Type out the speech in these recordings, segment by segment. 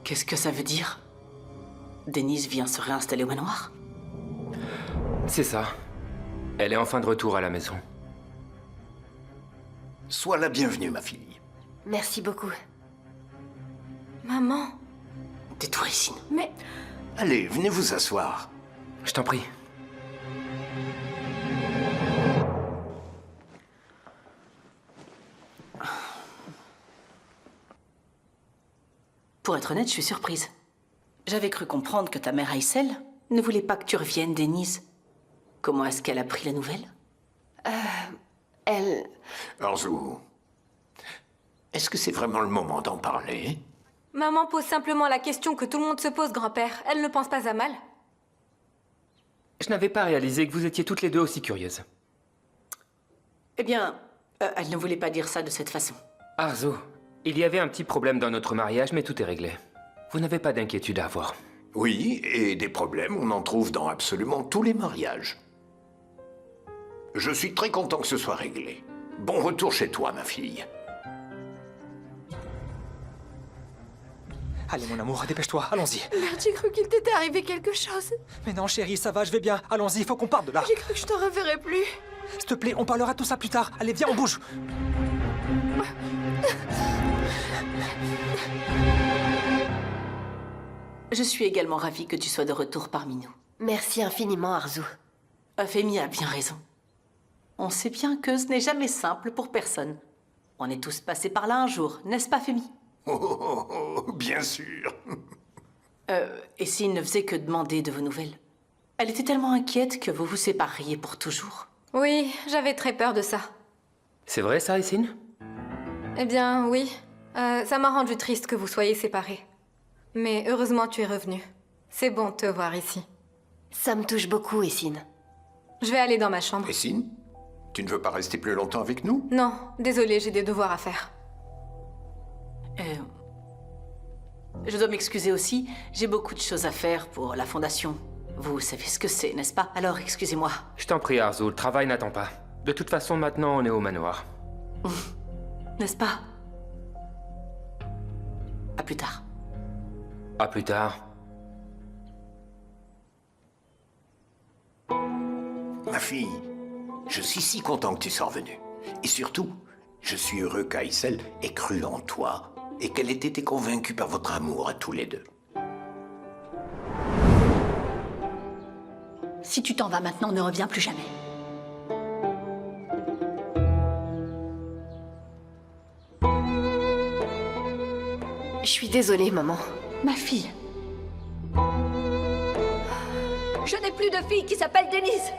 Qu'est-ce que ça veut dire? Denise vient se réinstaller au manoir? C'est ça. Elle est enfin de retour à la maison. Sois la bienvenue, ma fille. Merci beaucoup. Maman. Tais-toi, Essine. Mais... Allez, venez vous asseoir. Je t'en prie. Pour être honnête, je suis surprise. J'avais cru comprendre que ta mère Aïssel ne voulait pas que tu reviennes, Denise. Comment est-ce qu'elle a pris la nouvelle? Elle... Arzu, est-ce que c'est vraiment le moment d'en parler? Maman pose simplement la question que tout le monde se pose, grand-père. Elle ne pense pas à mal. Je n'avais pas réalisé que vous étiez toutes les deux aussi curieuses. Eh bien, elle ne voulait pas dire ça de cette façon. Arzo, il y avait un petit problème dans notre mariage, mais tout est réglé. Vous n'avez pas d'inquiétude à avoir. Oui, et des problèmes, on en trouve dans absolument tous les mariages. Je suis très content que ce soit réglé. Bon retour chez toi, ma fille. Allez, mon amour, dépêche-toi, allons-y. Merde, j'ai cru qu'il t'était arrivé quelque chose. Mais non, chérie, ça va, je vais bien. Allons-y, il faut qu'on parte de là. J'ai cru que je te reverrais plus. S'il te plaît, on parlera tout ça plus tard. Allez, viens, on bouge. Je suis également ravie que tu sois de retour parmi nous. Merci infiniment, Arzu. Femi a bien raison. On sait bien que ce n'est jamais simple pour personne. On est tous passés par là un jour, n'est-ce pas, Femi? Bien sûr. Essine ne faisait que demander de vos nouvelles. Elle était tellement inquiète que vous vous sépariez pour toujours. Oui, j'avais très peur de ça. C'est vrai ça, Essine? Eh bien, oui. Ça m'a rendu triste que vous soyez séparés. Mais heureusement, tu es revenu. C'est bon de te voir ici. Ça me touche beaucoup, Essine. Je vais aller dans ma chambre. Essine, tu ne veux pas rester plus longtemps avec nous? Non, désolée, j'ai des devoirs à faire. Je dois m'excuser aussi, j'ai beaucoup de choses à faire pour la fondation. Vous savez ce que c'est, n'est-ce pas? Alors, excusez-moi. Je t'en prie, Arzo, le travail n'attend pas. De toute façon, maintenant, on est au manoir. N'est-ce pas? À plus tard. À plus tard. Ma fille, je suis si content que tu sois revenue. Et surtout, je suis heureux qu'Aïssel ait cru en toi et qu'elle ait été convaincue par votre amour à tous les deux. Si tu t'en vas maintenant, ne reviens plus jamais. Je suis désolée, maman. Ma fille. Je n'ai plus de fille qui s'appelle Denise.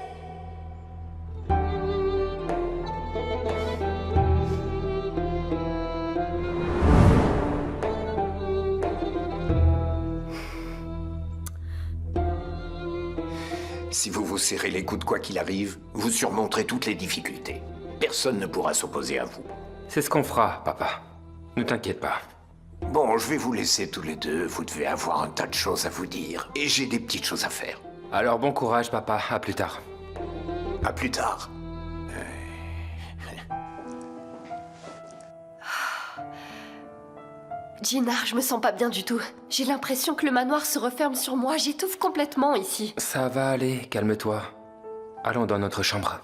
Si vous vous serrez les coudes quoi qu'il arrive, vous surmonterez toutes les difficultés. Personne ne pourra s'opposer à vous. C'est ce qu'on fera, papa. Ne t'inquiète pas. Bon, je vais vous laisser tous les deux. Vous devez avoir un tas de choses à vous dire. Et j'ai des petites choses à faire. Alors bon courage, papa. À plus tard. À plus tard. Gina, je me sens pas bien du tout. J'ai l'impression que le manoir se referme sur moi. J'étouffe complètement ici. Ça va aller, calme-toi. Allons dans notre chambre.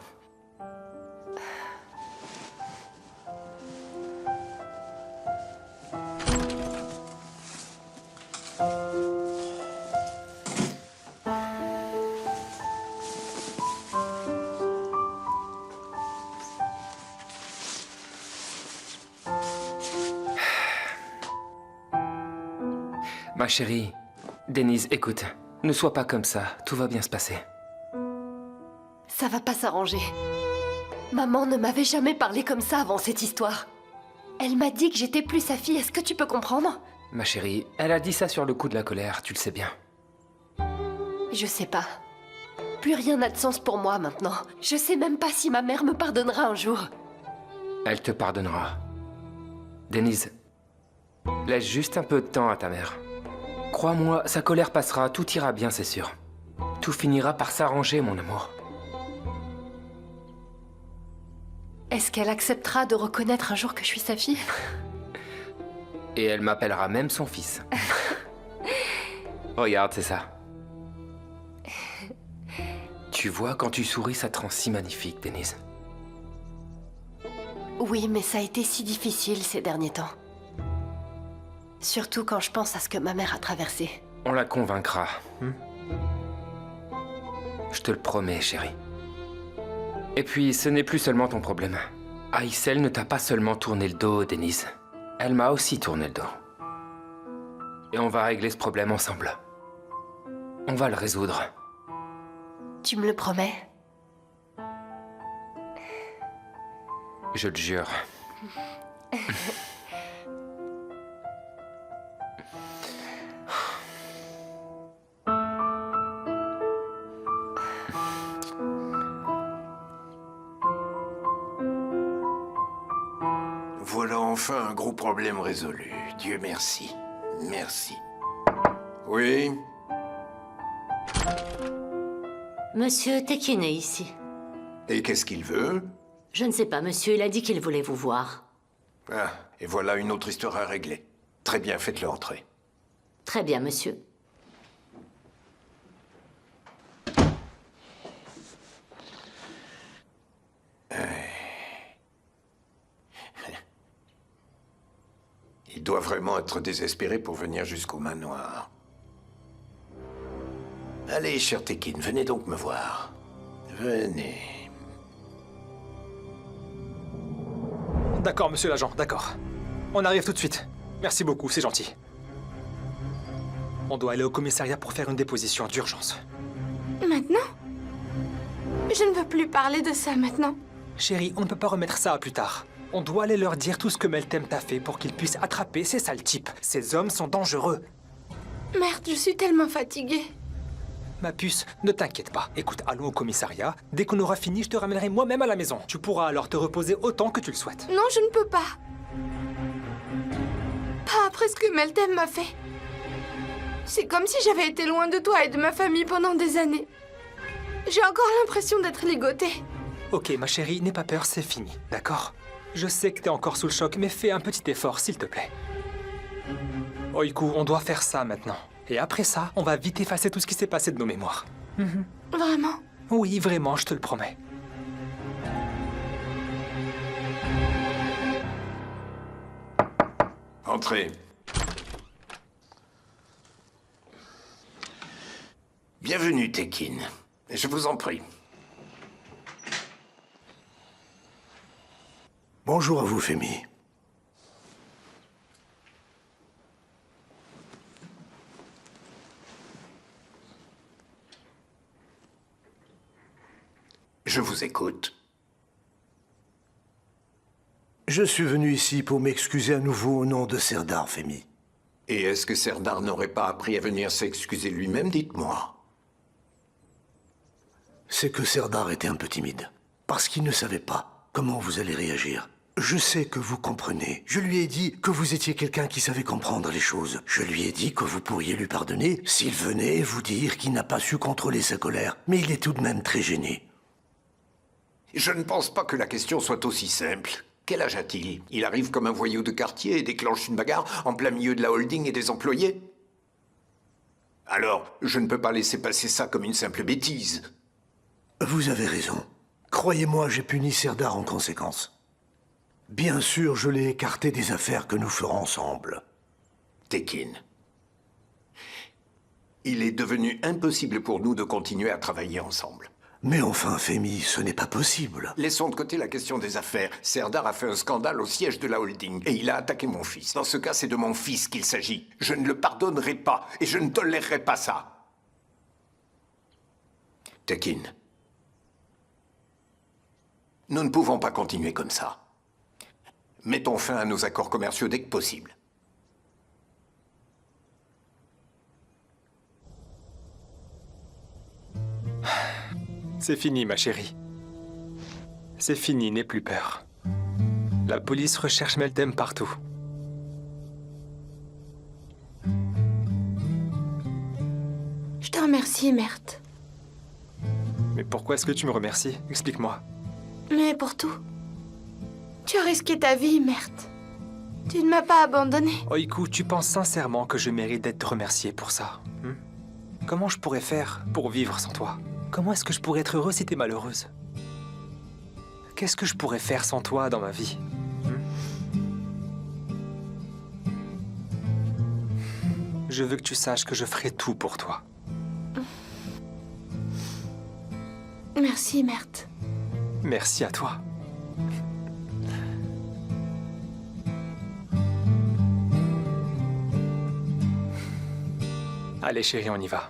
Ma chérie, Denise, écoute, ne sois pas comme ça, tout va bien se passer. Ça va pas s'arranger. Maman ne m'avait jamais parlé comme ça avant cette histoire. Elle m'a dit que j'étais plus sa fille, est-ce que tu peux comprendre? Ma chérie, elle a dit ça sur le coup de la colère, tu le sais bien. Je sais pas. Plus rien n'a de sens pour moi maintenant. Je sais même pas si ma mère me pardonnera un jour. Elle te pardonnera. Denise, laisse juste un peu de temps à ta mère. Crois-moi, sa colère passera, tout ira bien, c'est sûr. Tout finira par s'arranger, mon amour. Est-ce qu'elle acceptera de reconnaître un jour que je suis sa fille? Et elle m'appellera même son fils. Regarde, c'est ça. Tu vois, quand tu souris, ça te rend si magnifique, Denise. Oui, mais ça a été si difficile ces derniers temps. Surtout quand je pense à ce que ma mère a traversé. On la convaincra. Je te le promets, chérie. Et puis, ce n'est plus seulement ton problème. Aïssel ne t'a pas seulement tourné le dos, Denise. Elle m'a aussi tourné le dos. Et on va régler ce problème ensemble. On va le résoudre. Tu me le promets? Je te jure. Voilà enfin un gros problème résolu. Dieu merci. Merci. Oui? Monsieur Tekin est ici. Et qu'est-ce qu'il veut? Je ne sais pas, monsieur, il a dit qu'il voulait vous voir. Ah, et voilà une autre histoire à régler. Très bien, faites-le entrer. Très bien, monsieur. Il doit vraiment être désespéré pour venir jusqu'au manoir. Allez, cher Tekin, venez donc me voir. Venez. D'accord, monsieur l'agent, d'accord. On arrive tout de suite. Merci beaucoup, c'est gentil. On doit aller au commissariat pour faire une déposition d'urgence. Maintenant? Je ne veux plus parler de ça maintenant. Chérie, on ne peut pas remettre ça à plus tard. On doit aller leur dire tout ce que Meltem t'a fait pour qu'ils puissent attraper ces sales types. Ces hommes sont dangereux. Merde, je suis tellement fatiguée. Ma puce, ne t'inquiète pas. Écoute, allons au commissariat. Dès qu'on aura fini, je te ramènerai moi-même à la maison. Tu pourras alors te reposer autant que tu le souhaites. Non, je ne peux pas. Pas après ce que Meltem m'a fait. C'est comme si j'avais été loin de toi et de ma famille pendant des années. J'ai encore l'impression d'être ligotée. Ok, ma chérie, n'aie pas peur, c'est fini, d'accord? Je sais que t'es encore sous le choc, mais fais un petit effort, s'il te plaît. Oiku, on doit faire ça maintenant. Et après ça, on va vite effacer tout ce qui s'est passé de nos mémoires. Vraiment? Oui, vraiment, je te le promets. Entrez. Bienvenue, Tekin. Je vous en prie. Bonjour à vous, Femi. Je vous écoute. Je suis venu ici pour m'excuser à nouveau au nom de Serdar, Femi. Et est-ce que Serdar n'aurait pas appris à venir s'excuser lui-même, dites-moi? C'est que Serdar était un peu timide, parce qu'il ne savait pas comment vous allez réagir. Je sais que vous comprenez. Je lui ai dit que vous étiez quelqu'un qui savait comprendre les choses. Je lui ai dit que vous pourriez lui pardonner s'il venait vous dire qu'il n'a pas su contrôler sa colère. Mais il est tout de même très gêné. Je ne pense pas que la question soit aussi simple. Quel âge a-t-il? Il arrive comme un voyou de quartier et déclenche une bagarre en plein milieu de la holding et des employés? Alors, je ne peux pas laisser passer ça comme une simple bêtise. Vous avez raison. Croyez-moi, j'ai puni Serdar en conséquence. Bien sûr, je l'ai écarté des affaires que nous ferons ensemble. Tekin, il est devenu impossible pour nous de continuer à travailler ensemble. Mais enfin, Femi, ce n'est pas possible. Laissons de côté la question des affaires. Serdar a fait un scandale au siège de la holding et il a attaqué mon fils. Dans ce cas, c'est de mon fils qu'il s'agit. Je ne le pardonnerai pas et je ne tolérerai pas ça. Tekin, nous ne pouvons pas continuer comme ça. Mettons fin à nos accords commerciaux dès que possible. C'est fini, ma chérie. C'est fini, n'aie plus peur. La police recherche Meltem partout. Je te remercie, Mert. Mais pourquoi est-ce que tu me remercies? Explique-moi. Mais pour tout. Tu as risqué ta vie, Mert. Tu ne m'as pas abandonné. Oiku, tu penses sincèrement que je mérite d'être remercié pour ça? Comment je pourrais faire pour vivre sans toi? Comment est-ce que je pourrais être heureux si t'es malheureuse? Qu'est-ce que je pourrais faire sans toi dans ma vie? Je veux que tu saches que je ferai tout pour toi. Merci, Mert. Merci à toi. Allez chérie, on y va.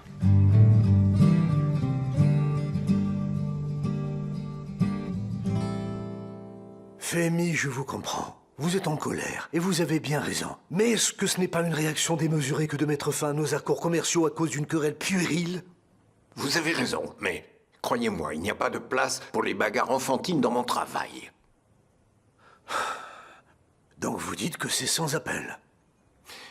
Femi, je vous comprends. Vous êtes en colère, et vous avez bien raison. Mais est-ce que ce n'est pas une réaction démesurée que de mettre fin à nos accords commerciaux à cause d'une querelle puérile? Vous avez raison, mais croyez-moi, il n'y a pas de place pour les bagarres enfantines dans mon travail. Donc vous dites que c'est sans appel.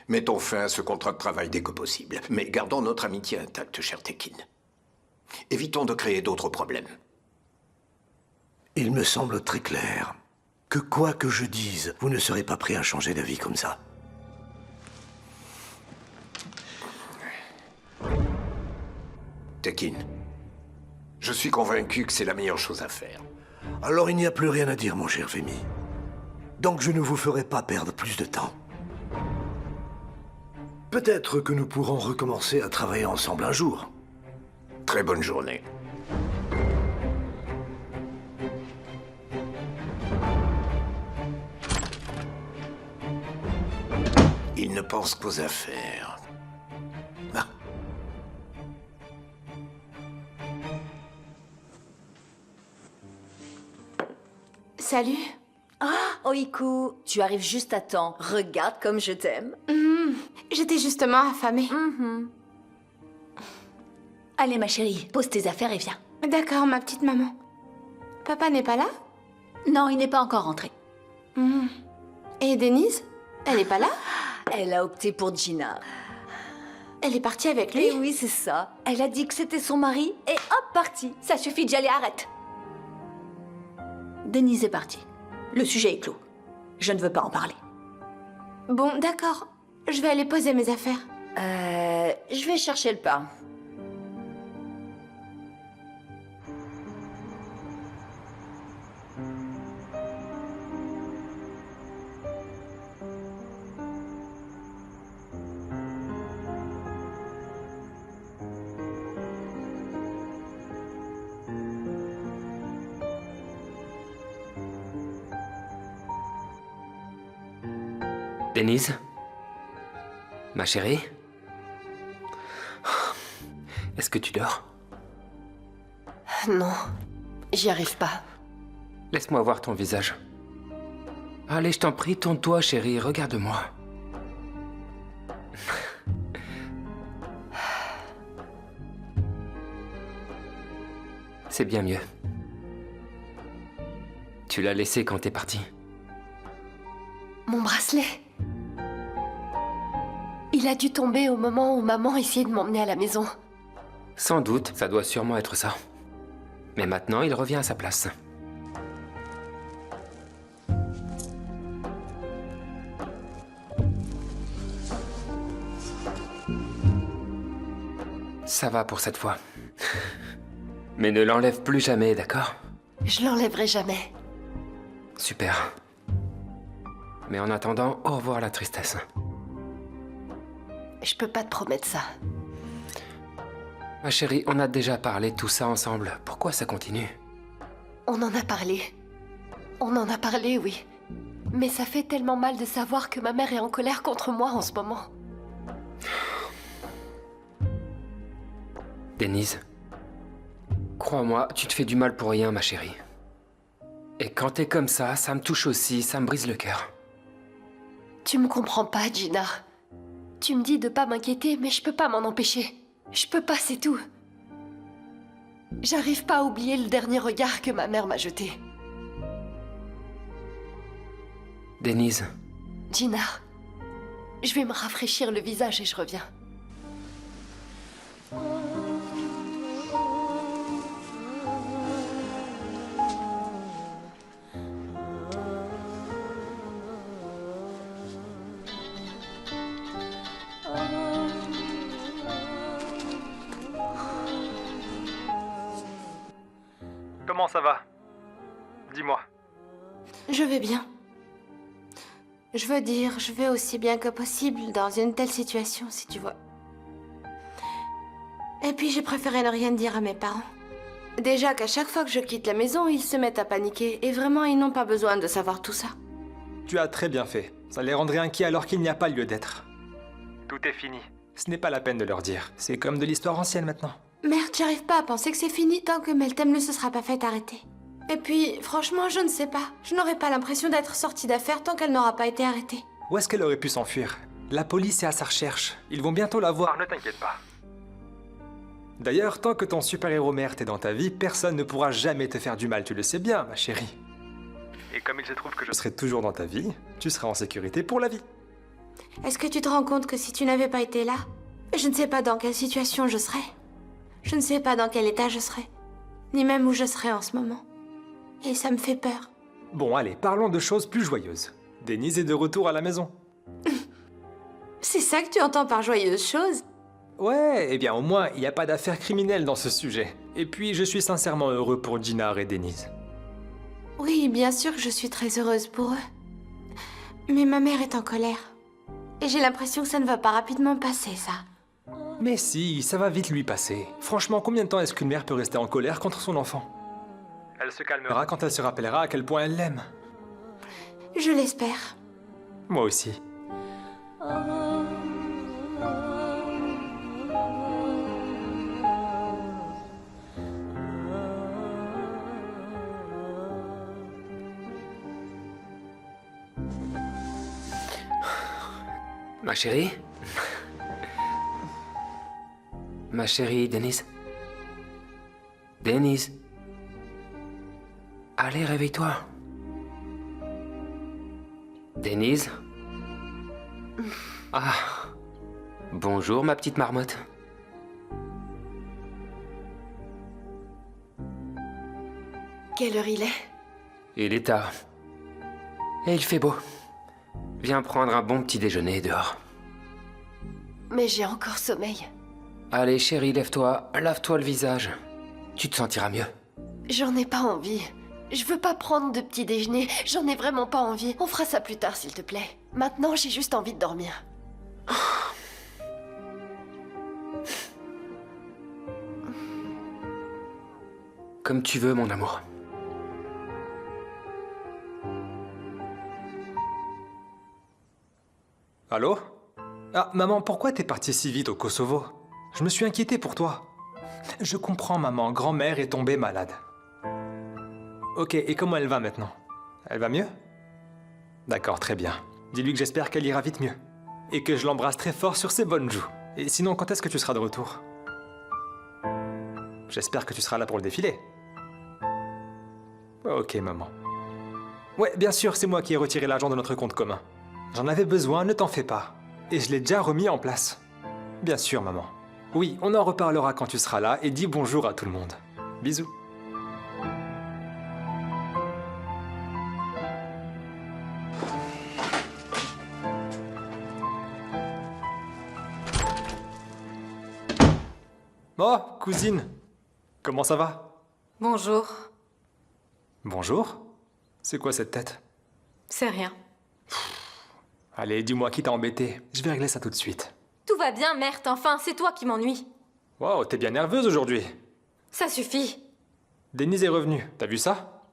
Mettons fin à ce contrat de travail dès que possible, mais gardons notre amitié intacte, cher Tekin. Évitons de créer d'autres problèmes. Il me semble très clair que quoi que je dise, vous ne serez pas prêt à changer d'avis comme ça. Tekin, je suis convaincu que c'est la meilleure chose à faire. Alors il n'y a plus rien à dire, mon cher Femi. Donc je ne vous ferai pas perdre plus de temps. Peut-être que nous pourrons recommencer à travailler ensemble un jour. Très bonne journée. Il ne pense qu'aux affaires. Ah. Salut. Ah, Oiku, tu arrives juste à temps. Regarde comme je t'aime. J'étais justement affamée. Allez, ma chérie, pose tes affaires et viens. D'accord, ma petite maman. Papa n'est pas là? Non, il n'est pas encore rentré. Et Denise? Elle est pas là? Elle a opté pour Gina. Elle est partie avec lui? Et oui, c'est ça. Elle a dit que c'était son mari et hop, parti. Ça suffit d'y aller, arrête. Denise est partie. Le sujet est clos. Je ne veux pas en parler. Bon, d'accord. Je vais aller poser mes affaires. Je vais chercher le pain. Denise? Ma chérie? Est-ce que tu dors? Non, j'y arrive pas. Laisse-moi voir ton visage. Allez, je t'en prie, tourne-toi, chérie, regarde-moi. C'est bien mieux. Tu l'as laissé quand t'es parti. Mon bracelet. Il a dû tomber au moment où maman essayait de m'emmener à la maison. Sans doute, ça doit sûrement être ça. Mais maintenant, il revient à sa place. Ça va pour cette fois. Mais ne l'enlève plus jamais, d'accord? Je l'enlèverai jamais. Super. Mais en attendant, au revoir la tristesse. Je peux pas te promettre ça. Ma chérie, on a déjà parlé de tout ça ensemble. Pourquoi ça continue? On en a parlé. On en a parlé, oui. Mais ça fait tellement mal de savoir que ma mère est en colère contre moi en ce moment. Denise, crois-moi, tu te fais du mal pour rien, ma chérie. Et quand t'es comme ça me touche aussi, ça me brise le cœur. Tu me comprends pas, Gina. Tu me dis de pas m'inquiéter, mais je peux pas m'en empêcher. Je peux pas, c'est tout. J'arrive pas à oublier le dernier regard que ma mère m'a jeté. Denise. Gina, je vais me rafraîchir le visage et je reviens. ça va? Dis-moi. Je vais bien. Je veux dire, je vais aussi bien que possible dans une telle situation, si tu vois. Et puis j'ai préféré ne rien dire à mes parents. Déjà qu'à chaque fois que je quitte la maison, ils se mettent à paniquer. Et vraiment, ils n'ont pas besoin de savoir tout ça. Tu as très bien fait. Ça les rendrait inquiets alors qu'il n'y a pas lieu d'être. Tout est fini. Ce n'est pas la peine de leur dire. C'est comme de l'histoire ancienne maintenant. Merde, j'arrive pas à penser que c'est fini tant que Meltem ne se sera pas fait arrêter. Et puis, franchement, je ne sais pas. Je n'aurai pas l'impression d'être sortie d'affaire tant qu'elle n'aura pas été arrêtée. Où est-ce qu'elle aurait pu s'enfuir? La police est à sa recherche. Ils vont bientôt la voir, ne t'inquiète pas. D'ailleurs, tant que ton super-héros mère est dans ta vie, personne ne pourra jamais te faire du mal, tu le sais bien, ma chérie. Et comme il se trouve que je serai toujours dans ta vie, tu seras en sécurité pour la vie. Est-ce que tu te rends compte que si tu n'avais pas été là, je ne sais pas dans quelle situation je serais. Je ne sais pas dans quel état je serais. Ni même où je serais en ce moment. Et ça me fait peur. Bon, allez, parlons de choses plus joyeuses. Denise est de retour à la maison. C'est ça que tu entends par joyeuse chose? Ouais, eh bien au moins, il n'y a pas d'affaire criminelle dans ce sujet. Et puis, je suis sincèrement heureux pour Dinar et Denise. Oui, bien sûr que je suis très heureuse pour eux. Mais ma mère est en colère. Et j'ai l'impression que ça ne va pas rapidement passer, ça. Mais si, ça va vite lui passer. Franchement, combien de temps est-ce qu'une mère peut rester en colère contre son enfant? Elle se calmera quand elle se rappellera à quel point elle l'aime. Je l'espère. Moi aussi. Ma chérie? Ma chérie, Denise? Denise? Allez, réveille-toi. Denise? Ah. Bonjour, ma petite marmotte. Quelle heure il est? Il est tard. Et il fait beau. Viens prendre un bon petit déjeuner dehors. Mais j'ai encore sommeil. Allez, chérie, lève-toi. Lave-toi le visage. Tu te sentiras mieux. J'en ai pas envie. Je veux pas prendre de petit déjeuner. J'en ai vraiment pas envie. On fera ça plus tard, s'il te plaît. Maintenant, j'ai juste envie de dormir. Comme tu veux, mon amour. Allô? Ah, maman, pourquoi t'es partie si vite au Kosovo? Je me suis inquiété pour toi. Je comprends, maman. Grand-mère est tombée malade. Ok, et comment elle va maintenant? Elle va mieux? D'accord, très bien. Dis-lui que j'espère qu'elle ira vite mieux. Et que je l'embrasse très fort sur ses bonnes joues. Et sinon, quand est-ce que tu seras de retour? J'espère que tu seras là pour le défilé. Ok, maman. Ouais, bien sûr, c'est moi qui ai retiré l'argent de notre compte commun. J'en avais besoin, ne t'en fais pas. Et je l'ai déjà remis en place. Bien sûr, maman. Oui, on en reparlera quand tu seras là et dis bonjour à tout le monde. Bisous. Oh, cousine. Comment ça va? Bonjour. Bonjour. C'est quoi cette tête? C'est rien. Allez, dis-moi qui t'a embêté. Je vais régler ça tout de suite. Tout va bien, merde, enfin, c'est toi qui m'ennuies. Wow, t'es bien nerveuse aujourd'hui. Ça suffit. Denise est revenue, t'as vu ça?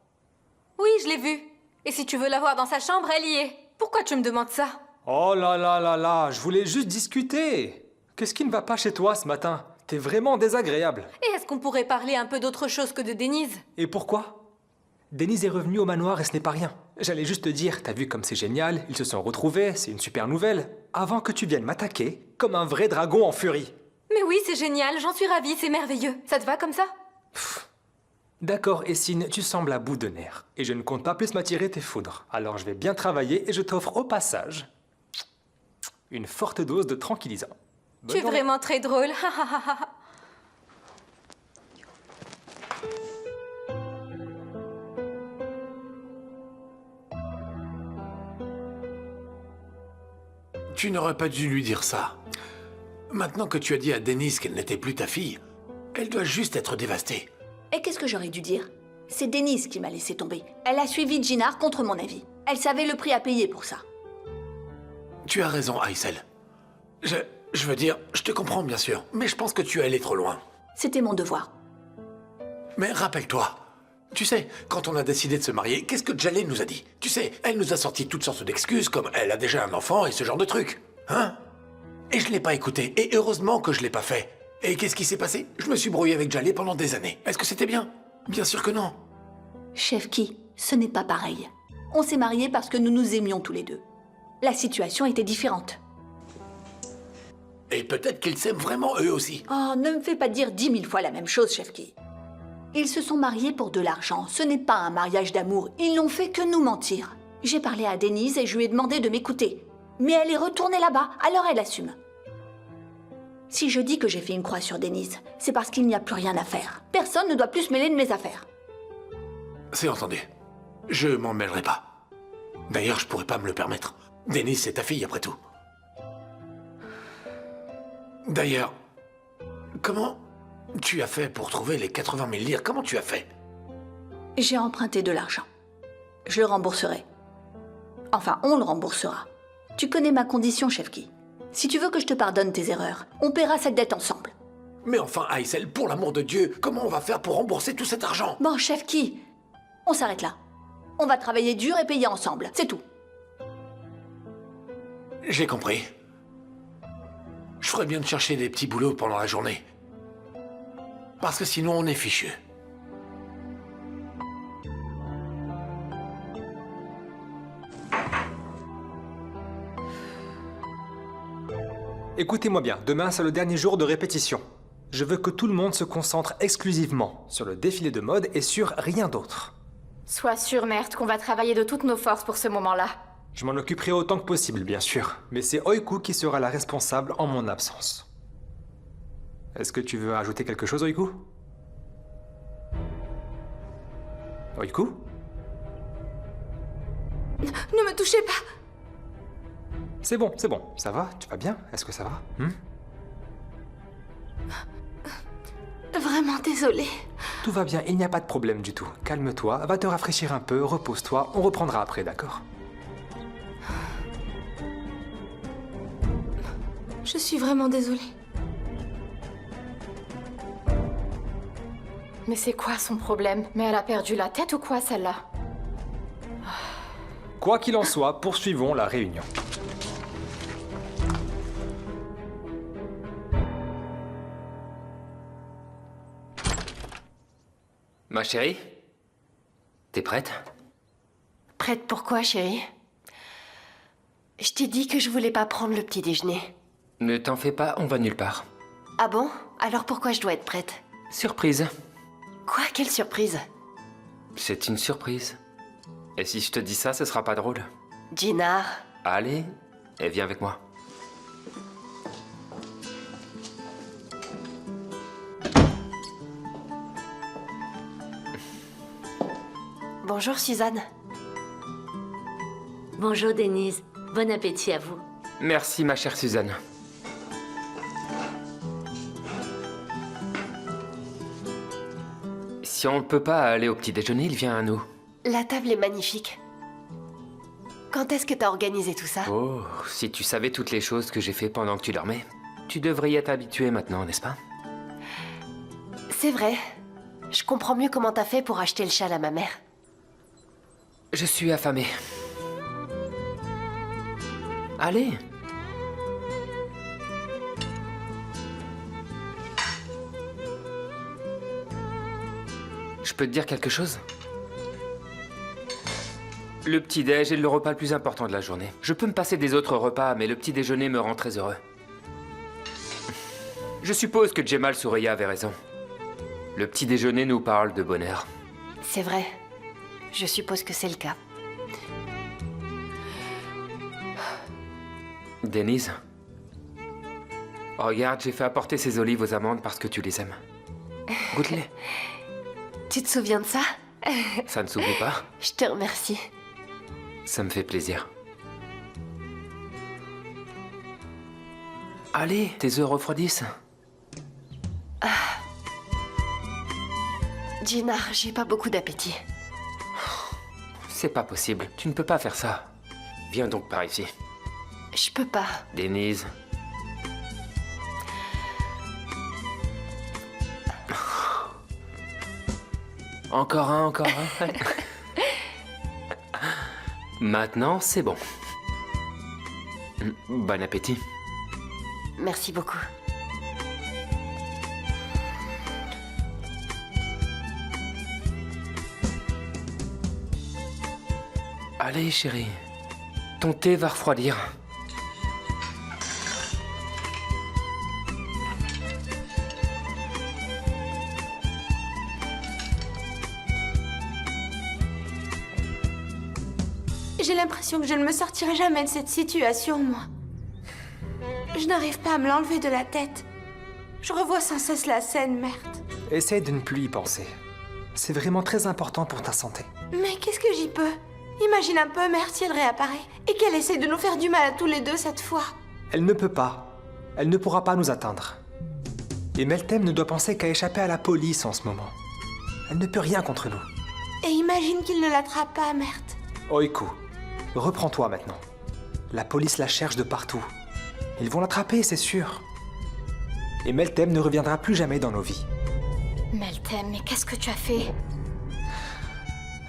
Oui, je l'ai vue. Et si tu veux la voir dans sa chambre, elle y est. Pourquoi tu me demandes ça? Oh là là là là, je voulais juste discuter. Qu'est-ce qui ne va pas chez toi ce matin? T'es vraiment désagréable. Et est-ce qu'on pourrait parler un peu d'autre chose que de Denise? Et pourquoi? Denise est revenue au manoir et ce n'est pas rien. J'allais juste te dire, t'as vu comme c'est génial, ils se sont retrouvés, c'est une super nouvelle. Avant que tu viennes m'attaquer, comme un vrai dragon en furie. Mais oui, c'est génial, j'en suis ravie, c'est merveilleux. Ça te va comme ça? D'accord, Essine, tu sembles à bout de nerfs. Et je ne compte pas plus m'attirer tes foudres. Alors je vais bien travailler et je t'offre au passage une forte dose de tranquillisant. Tu es vraiment très drôle. Tu n'aurais pas dû lui dire ça. Maintenant que tu as dit à Denise qu'elle n'était plus ta fille, elle doit juste être dévastée. Et qu'est-ce que j'aurais dû dire? C'est Denise qui m'a laissé tomber. Elle a suivi Jinar contre mon avis. Elle savait le prix à payer pour ça. Tu as raison, Aysel. Je veux dire, je te comprends bien sûr, mais je pense que tu es allé trop loin. C'était mon devoir. Mais rappelle-toi, tu sais, quand on a décidé de se marier, qu'est-ce que Jaleh nous a dit? Tu sais, elle nous a sorti toutes sortes d'excuses, comme elle a déjà un enfant et ce genre de trucs. Hein? Et je l'ai pas écouté, et heureusement que je l'ai pas fait. Et qu'est-ce qui s'est passé? Je me suis brouillé avec Jaleh pendant des années. Est-ce que c'était bien? Bien sûr que non. Chefki, ce n'est pas pareil. On s'est mariés parce que nous nous aimions tous les deux. La situation était différente. Et peut-être qu'ils s'aiment vraiment eux aussi. Oh, ne me fais pas dire 10 000 fois la même chose, Chefki. Ils se sont mariés pour de l'argent. Ce n'est pas un mariage d'amour. Ils n'ont fait que nous mentir. J'ai parlé à Denise et je lui ai demandé de m'écouter. Mais elle est retournée là-bas, alors elle assume. Si je dis que j'ai fait une croix sur Denise, c'est parce qu'il n'y a plus rien à faire. Personne ne doit plus se mêler de mes affaires. C'est entendu. Je m'en mêlerai pas. D'ailleurs, je pourrais pas me le permettre. Denise, c'est ta fille, après tout. D'ailleurs, comment tu as fait pour trouver les 80 000 lire? Comment tu as fait? J'ai emprunté de l'argent. Je le rembourserai. Enfin, on le remboursera. Tu connais ma condition, Chefki. Si tu veux que je te pardonne tes erreurs, on paiera cette dette ensemble. Mais enfin, Aysel, pour l'amour de Dieu, comment on va faire pour rembourser tout cet argent? Bon, Chefki, on s'arrête là. On va travailler dur et payer ensemble, c'est tout. J'ai compris. Je ferais bien de chercher des petits boulots pendant la journée. Parce que sinon, on est fichu. Écoutez-moi bien, demain c'est le dernier jour de répétition. Je veux que tout le monde se concentre exclusivement sur le défilé de mode et sur rien d'autre. Sois sûr, Mert, qu'on va travailler de toutes nos forces pour ce moment-là. Je m'en occuperai autant que possible, bien sûr, mais c'est Oiku qui sera la responsable en mon absence. Est-ce que tu veux ajouter quelque chose, Oiku? Oiku? Ne me touchez pas! C'est bon, ça va? Tu vas bien? Est-ce que ça va? Vraiment désolée. Tout va bien, il n'y a pas de problème du tout. Calme-toi, va te rafraîchir un peu, repose-toi, on reprendra après, d'accord? Je suis vraiment désolée. Mais c'est quoi son problème? Mais elle a perdu la tête ou quoi, celle-là? Quoi qu'il en soit, poursuivons la réunion. Ma chérie? T'es prête? Prête pour quoi, chérie? Je t'ai dit que je voulais pas prendre le petit déjeuner. Ne t'en fais pas, on va nulle part. Ah bon? Alors pourquoi je dois être prête? Surprise. Quoi? Quelle surprise? C'est une surprise. Et si je te dis ça, ce sera pas drôle. Jinar. Allez, et viens avec moi. Bonjour, Suzanne. Bonjour Denise, bon appétit à vous. Merci, ma chère Suzanne. Si on ne peut pas aller au petit déjeuner, il vient à nous. La table est magnifique. Quand est-ce que t'as organisé tout ça? Oh, si tu savais toutes les choses que j'ai fait pendant que tu dormais, tu devrais y être habitué maintenant, n'est-ce pas? C'est vrai. Je comprends mieux comment t'as fait pour acheter le châle à ma mère. Je suis affamé. Allez. Je peux te dire quelque chose? Le petit-déj est le repas le plus important de la journée. Je peux me passer des autres repas, mais le petit-déjeuner me rend très heureux. Je suppose que Jemal Souraya avait raison. Le petit-déjeuner nous parle de bonheur. C'est vrai. Je suppose que c'est le cas. Denise. Regarde, j'ai fait apporter ces olives aux amandes parce que tu les aimes. Goûte-les. Tu te souviens de ça? Ça ne s'oublie pas. Je te remercie. Ça me fait plaisir. Allez, tes œufs refroidissent. Jinar, j'ai pas beaucoup d'appétit. C'est pas possible. Tu ne peux pas faire ça. Viens donc par ici. Je peux pas. Denise. Encore un, encore un. Maintenant, c'est bon. Bon appétit. Merci beaucoup. Allez, chérie. Ton thé va refroidir. J'ai l'impression que je ne me sortirai jamais de cette situation, moi. Je n'arrive pas à me l'enlever de la tête. Je revois sans cesse la scène, merde. Essaye de ne plus y penser. C'est vraiment très important pour ta santé. Mais qu'est-ce que j'y peux? Imagine un peu, merde, si elle réapparaît. Et qu'elle essaie de nous faire du mal à tous les deux cette fois. Elle ne peut pas. Elle ne pourra pas nous atteindre. Et Meltem ne doit penser qu'à échapper à la police en ce moment. Elle ne peut rien contre nous. Et imagine qu'il ne l'attrape pas, merde. Oiku, reprends-toi maintenant. La police la cherche de partout. Ils vont l'attraper, c'est sûr. Et Meltem ne reviendra plus jamais dans nos vies. Meltem, mais qu'est-ce que tu as fait?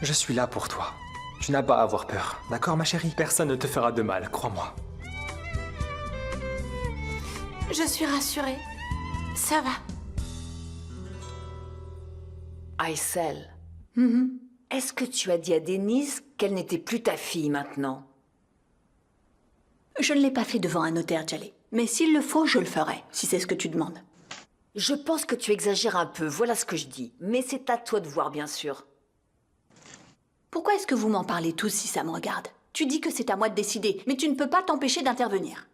Je suis là pour toi. Tu n'as pas à avoir peur, d'accord ma chérie? Personne ne te fera de mal, crois-moi. Je suis rassurée. Ça va. Aysel, est-ce que tu as dit à Denise qu'elle n'était plus ta fille maintenant? Je ne l'ai pas fait devant un notaire, Jaleh. Mais s'il le faut, je le ferai, si c'est ce que tu demandes. Je pense que tu exagères un peu, voilà ce que je dis. Mais c'est à toi de voir, bien sûr. Pourquoi est-ce que vous m'en parlez tous si ça me regarde? Tu dis que c'est à moi de décider, mais tu ne peux pas t'empêcher d'intervenir.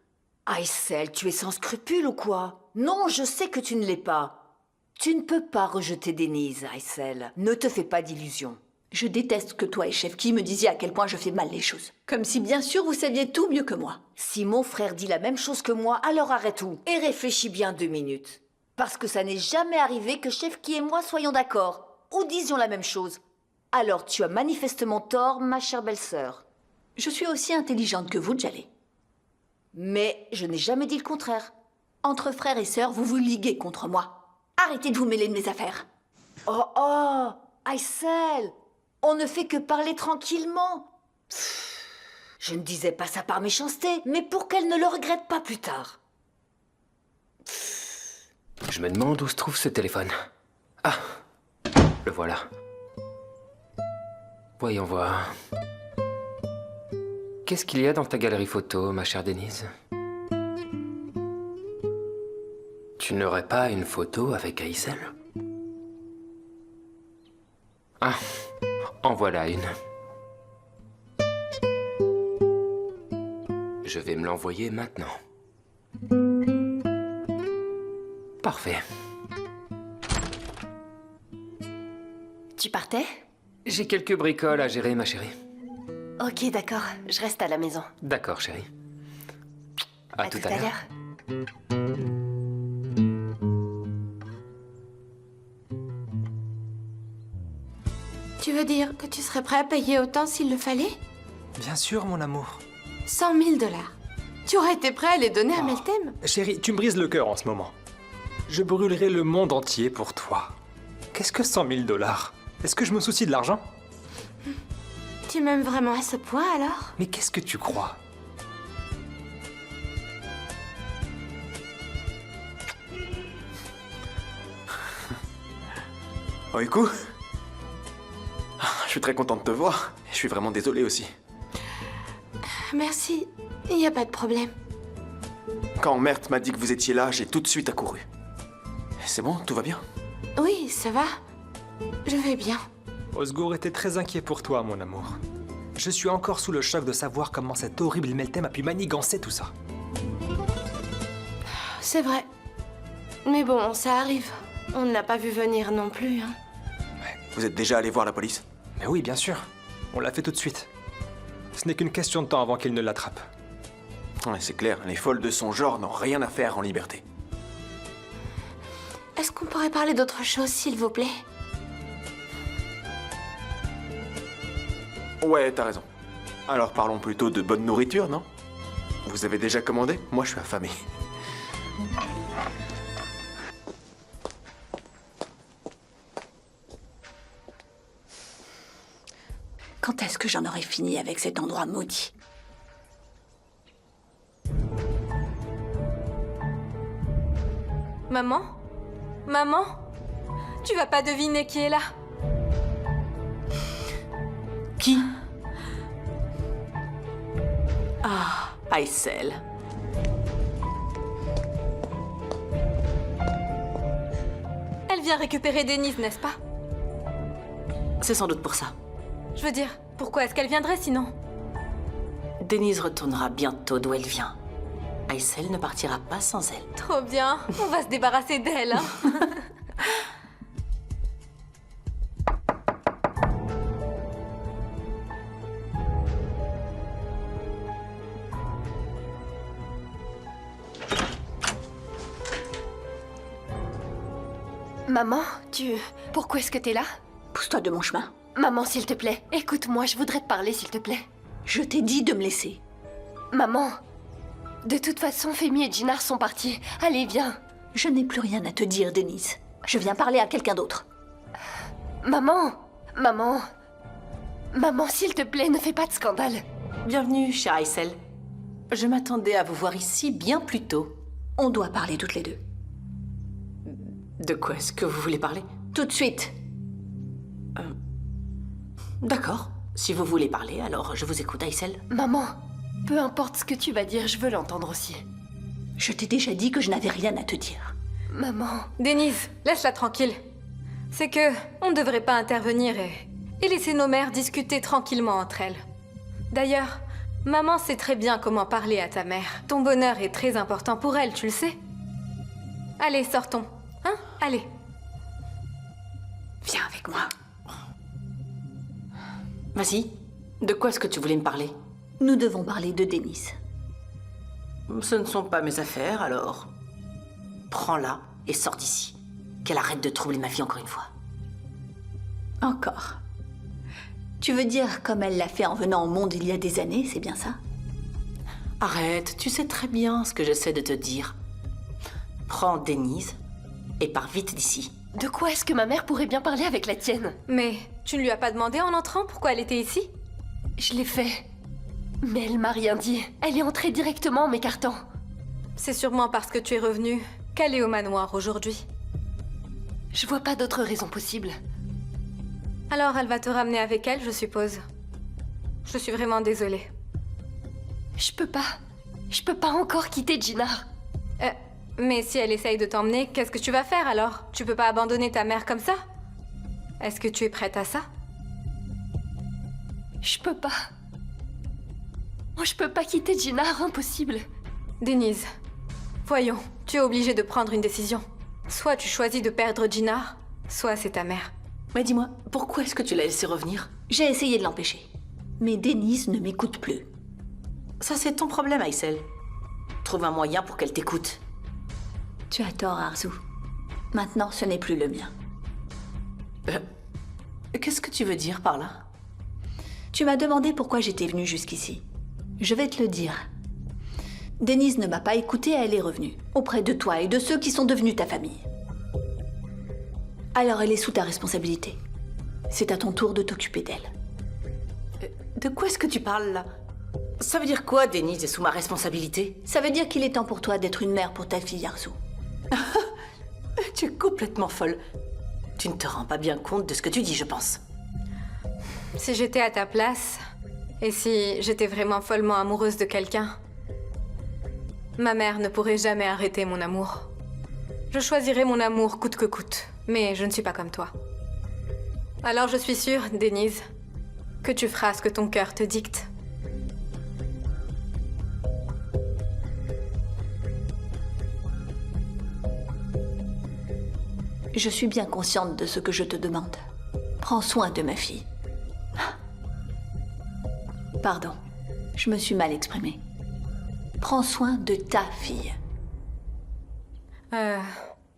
Aysel, tu es sans scrupules ou quoi? Non, je sais que tu ne l'es pas. Tu ne peux pas rejeter Denise, Aysel. Ne te fais pas d'illusions. Je déteste que toi et Shefki me disiez à quel point je fais mal les choses. Comme si bien sûr vous saviez tout mieux que moi. Si mon frère dit la même chose que moi, alors arrête tout. Et réfléchis bien 2 minutes. Parce que ça n'est jamais arrivé que Shefki et moi soyons d'accord. Ou disions la même chose. Alors tu as manifestement tort, ma chère belle-sœur. Je suis aussi intelligente que vous, Jaleh. Mais je n'ai jamais dit le contraire. Entre frères et sœurs, vous vous liguez contre moi. Arrêtez de vous mêler de mes affaires. Oh, Aysel, on ne fait que parler tranquillement. Je ne disais pas ça par méchanceté, mais pour qu'elle ne le regrette pas plus tard. Je me demande où se trouve ce téléphone. Ah, le voilà. Voyons voir. Qu'est-ce qu'il y a dans ta galerie photo, ma chère Denise? Tu n'aurais pas une photo avec Aysel? Ah, en voilà une. Je vais me l'envoyer maintenant. Parfait. Tu partais? J'ai quelques bricoles à gérer, ma chérie. Ok, d'accord. Je reste à la maison. D'accord, chérie. À tout à l'heure. Tu veux dire que tu serais prêt à payer autant s'il le fallait? Bien sûr, mon amour. 100 000 $. Tu aurais été prêt à les donner à Meltem? Chérie, tu me brises le cœur en ce moment. Je brûlerai le monde entier pour toi. Qu'est-ce que 100 000 $? Est-ce que je me soucie de l'argent? Tu m'aimes vraiment à ce point, alors? Mais qu'est-ce que tu crois? Oiku, je suis très content de te voir. Je suis vraiment désolé aussi. Merci, il n'y a pas de problème. Quand Mert m'a dit que vous étiez là, j'ai tout de suite accouru. C'est bon, tout va bien? Oui, ça va. Je vais bien. Osgour était très inquiet pour toi, mon amour. Je suis encore sous le choc de savoir comment cet horrible Meltem a pu manigancer tout ça. C'est vrai. Mais bon, ça arrive. On ne l'a pas vu venir non plus, hein. Vous êtes déjà allé voir la police? Mais oui, bien sûr. On l'a fait tout de suite. Ce n'est qu'une question de temps avant qu'il ne l'attrape. Ouais, c'est clair, les folles de son genre n'ont rien à faire en liberté. Est-ce qu'on pourrait parler d'autre chose, s'il vous plaît? Ouais, t'as raison. Alors parlons plutôt de bonne nourriture, non? Vous avez déjà commandé? Moi, je suis affamé. Quand est-ce que j'en aurai fini avec cet endroit maudit? Maman? Maman? Tu vas pas deviner qui est là? Qui? Ah, Aysel. Elle vient récupérer Denise, n'est-ce pas? C'est sans doute pour ça. Je veux dire, pourquoi est-ce qu'elle viendrait sinon? Denise retournera bientôt d'où elle vient. Aysel ne partira pas sans elle. Trop bien, on va se débarrasser d'elle, hein. Maman, Pourquoi est-ce que t'es là? Pousse-toi de mon chemin. Maman, s'il te plaît, écoute-moi, je voudrais te parler, s'il te plaît. Je t'ai dit de me laisser. Maman, de toute façon, Femi et Jinar sont partis. Allez, viens. Je n'ai plus rien à te dire, Denise. Je viens parler à quelqu'un d'autre. Maman, s'il te plaît, ne fais pas de scandale. Bienvenue, cher Aysel. Je m'attendais à vous voir ici bien plus tôt. On doit parler toutes les deux. De quoi est-ce que vous voulez parler? Tout de suite. D'accord. Si vous voulez parler, alors je vous écoute, Aysel. Maman, peu importe ce que tu vas dire, je veux l'entendre aussi. Je t'ai déjà dit que je n'avais rien à te dire. Maman... Denise, laisse-la tranquille. C'est que on ne devrait pas intervenir et laisser nos mères discuter tranquillement entre elles. D'ailleurs, maman sait très bien comment parler à ta mère. Ton bonheur est très important pour elle, tu le sais. Allez, sortons. Hein? Allez. Viens avec moi. Vas-y. De quoi est-ce que tu voulais me parler? Nous devons parler de Denise. Ce ne sont pas mes affaires, alors... Prends-la et sors d'ici. Qu'elle arrête de troubler ma vie encore une fois. Encore. Tu veux dire comme elle l'a fait en venant au monde il y a des années, c'est bien ça? Arrête, tu sais très bien ce que j'essaie de te dire. Prends Denise et pars vite d'ici. De quoi est-ce que ma mère pourrait bien parler avec la tienne? Mais tu ne lui as pas demandé en entrant pourquoi elle était ici? Je l'ai fait. Mais elle m'a rien dit. Elle est entrée directement en m'écartant. C'est sûrement parce que tu es revenue qu'elle est au manoir aujourd'hui. Je vois pas d'autre raison possible. Alors elle va te ramener avec elle, je suppose. Je suis vraiment désolée. Je peux pas encore quitter Jinar. Mais si elle essaye de t'emmener, qu'est-ce que tu vas faire alors? Tu peux pas abandonner ta mère comme ça? Est-ce que tu es prête à ça? Je peux pas. Oh, je peux pas quitter Jinar, impossible. Denise, voyons, tu es obligée de prendre une décision. Soit tu choisis de perdre Jinar, soit c'est ta mère. Mais dis-moi, pourquoi est-ce que tu l'as laissé revenir? J'ai essayé de l'empêcher. Mais Denise ne m'écoute plus. Ça, c'est ton problème, Aysel. Trouve un moyen pour qu'elle t'écoute. Tu as tort, Arzu. Maintenant, ce n'est plus le mien. Qu'est-ce que tu veux dire par là? Tu m'as demandé pourquoi j'étais venue jusqu'ici. Je vais te le dire. Denise ne m'a pas écoutée, elle est revenue. Auprès de toi et de ceux qui sont devenus ta famille. Alors elle est sous ta responsabilité. C'est à ton tour de t'occuper d'elle. De quoi est-ce que tu parles, là? Ça veut dire quoi, Denise est sous ma responsabilité? Ça veut dire qu'il est temps pour toi d'être une mère pour ta fille, Arzu. Tu es complètement folle. Tu ne te rends pas bien compte de ce que tu dis, je pense. Si j'étais à ta place, et si j'étais vraiment follement amoureuse de quelqu'un, ma mère ne pourrait jamais arrêter mon amour. Je choisirais mon amour coûte que coûte, mais je ne suis pas comme toi. Alors je suis sûre, Denise, que tu feras ce que ton cœur te dicte. Je suis bien consciente de ce que je te demande. Prends soin de ma fille. Pardon, je me suis mal exprimée. Prends soin de ta fille.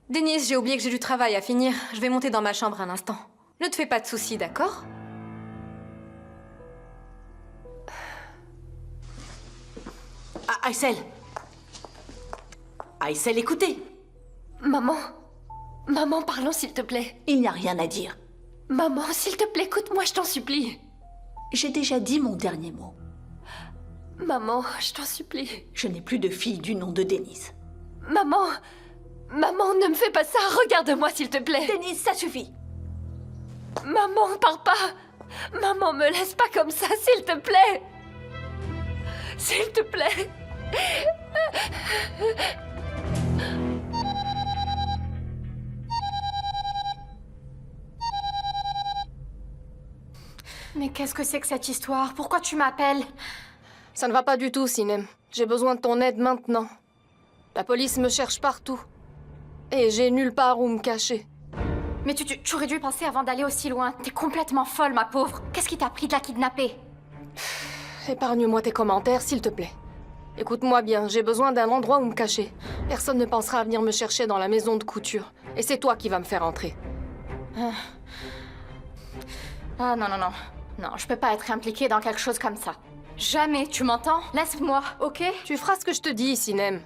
Denise, j'ai oublié que j'ai du travail à finir. Je vais monter dans ma chambre un instant. Ne te fais pas de soucis, d'accord? Aïssel! Aïssel, écoutez! Maman. Maman, parlons s'il te plaît. Il n'y a rien à dire. Maman, s'il te plaît, écoute-moi, je t'en supplie. J'ai déjà dit mon dernier mot. Maman, je t'en supplie. Je n'ai plus de fille du nom de Denise. Maman. Maman, ne me fais pas ça. Regarde-moi, s'il te plaît. Denise, ça suffit. Maman, pars pas. Maman, me laisse pas comme ça, s'il te plaît. S'il te plaît. Mais qu'est-ce que c'est que cette histoire? Pourquoi tu m'appelles? Ça ne va pas du tout, Sinem. J'ai besoin de ton aide maintenant. La police me cherche partout. Et j'ai nulle part où me cacher. Mais tu aurais dû y penser avant d'aller aussi loin. T'es complètement folle, ma pauvre. Qu'est-ce qui t'a pris de la kidnapper? Épargne-moi tes commentaires, s'il te plaît. Écoute-moi bien, j'ai besoin d'un endroit où me cacher. Personne ne pensera à venir me chercher dans la maison de couture. Et c'est toi qui vas me faire entrer. Ah non, non, non. Non, je peux pas être impliquée dans quelque chose comme ça. Jamais, tu m'entends? Laisse-moi, ok? Tu feras ce que je te dis, Sinem.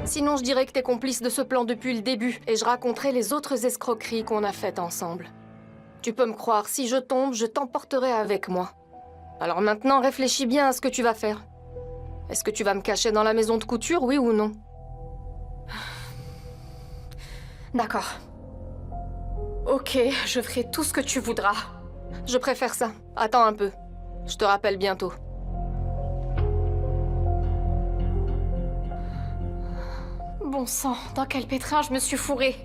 Sinon, je dirais que t'es complice de ce plan depuis le début et je raconterai les autres escroqueries qu'on a faites ensemble. Tu peux me croire, si je tombe, je t'emporterai avec moi. Alors maintenant, réfléchis bien à ce que tu vas faire. Est-ce que tu vas me cacher dans la maison de couture, oui ou non? D'accord. Ok, je ferai tout ce que tu voudras. Je préfère ça. Attends un peu. Je te rappelle bientôt. Bon sang, dans quel pétrin je me suis fourrée.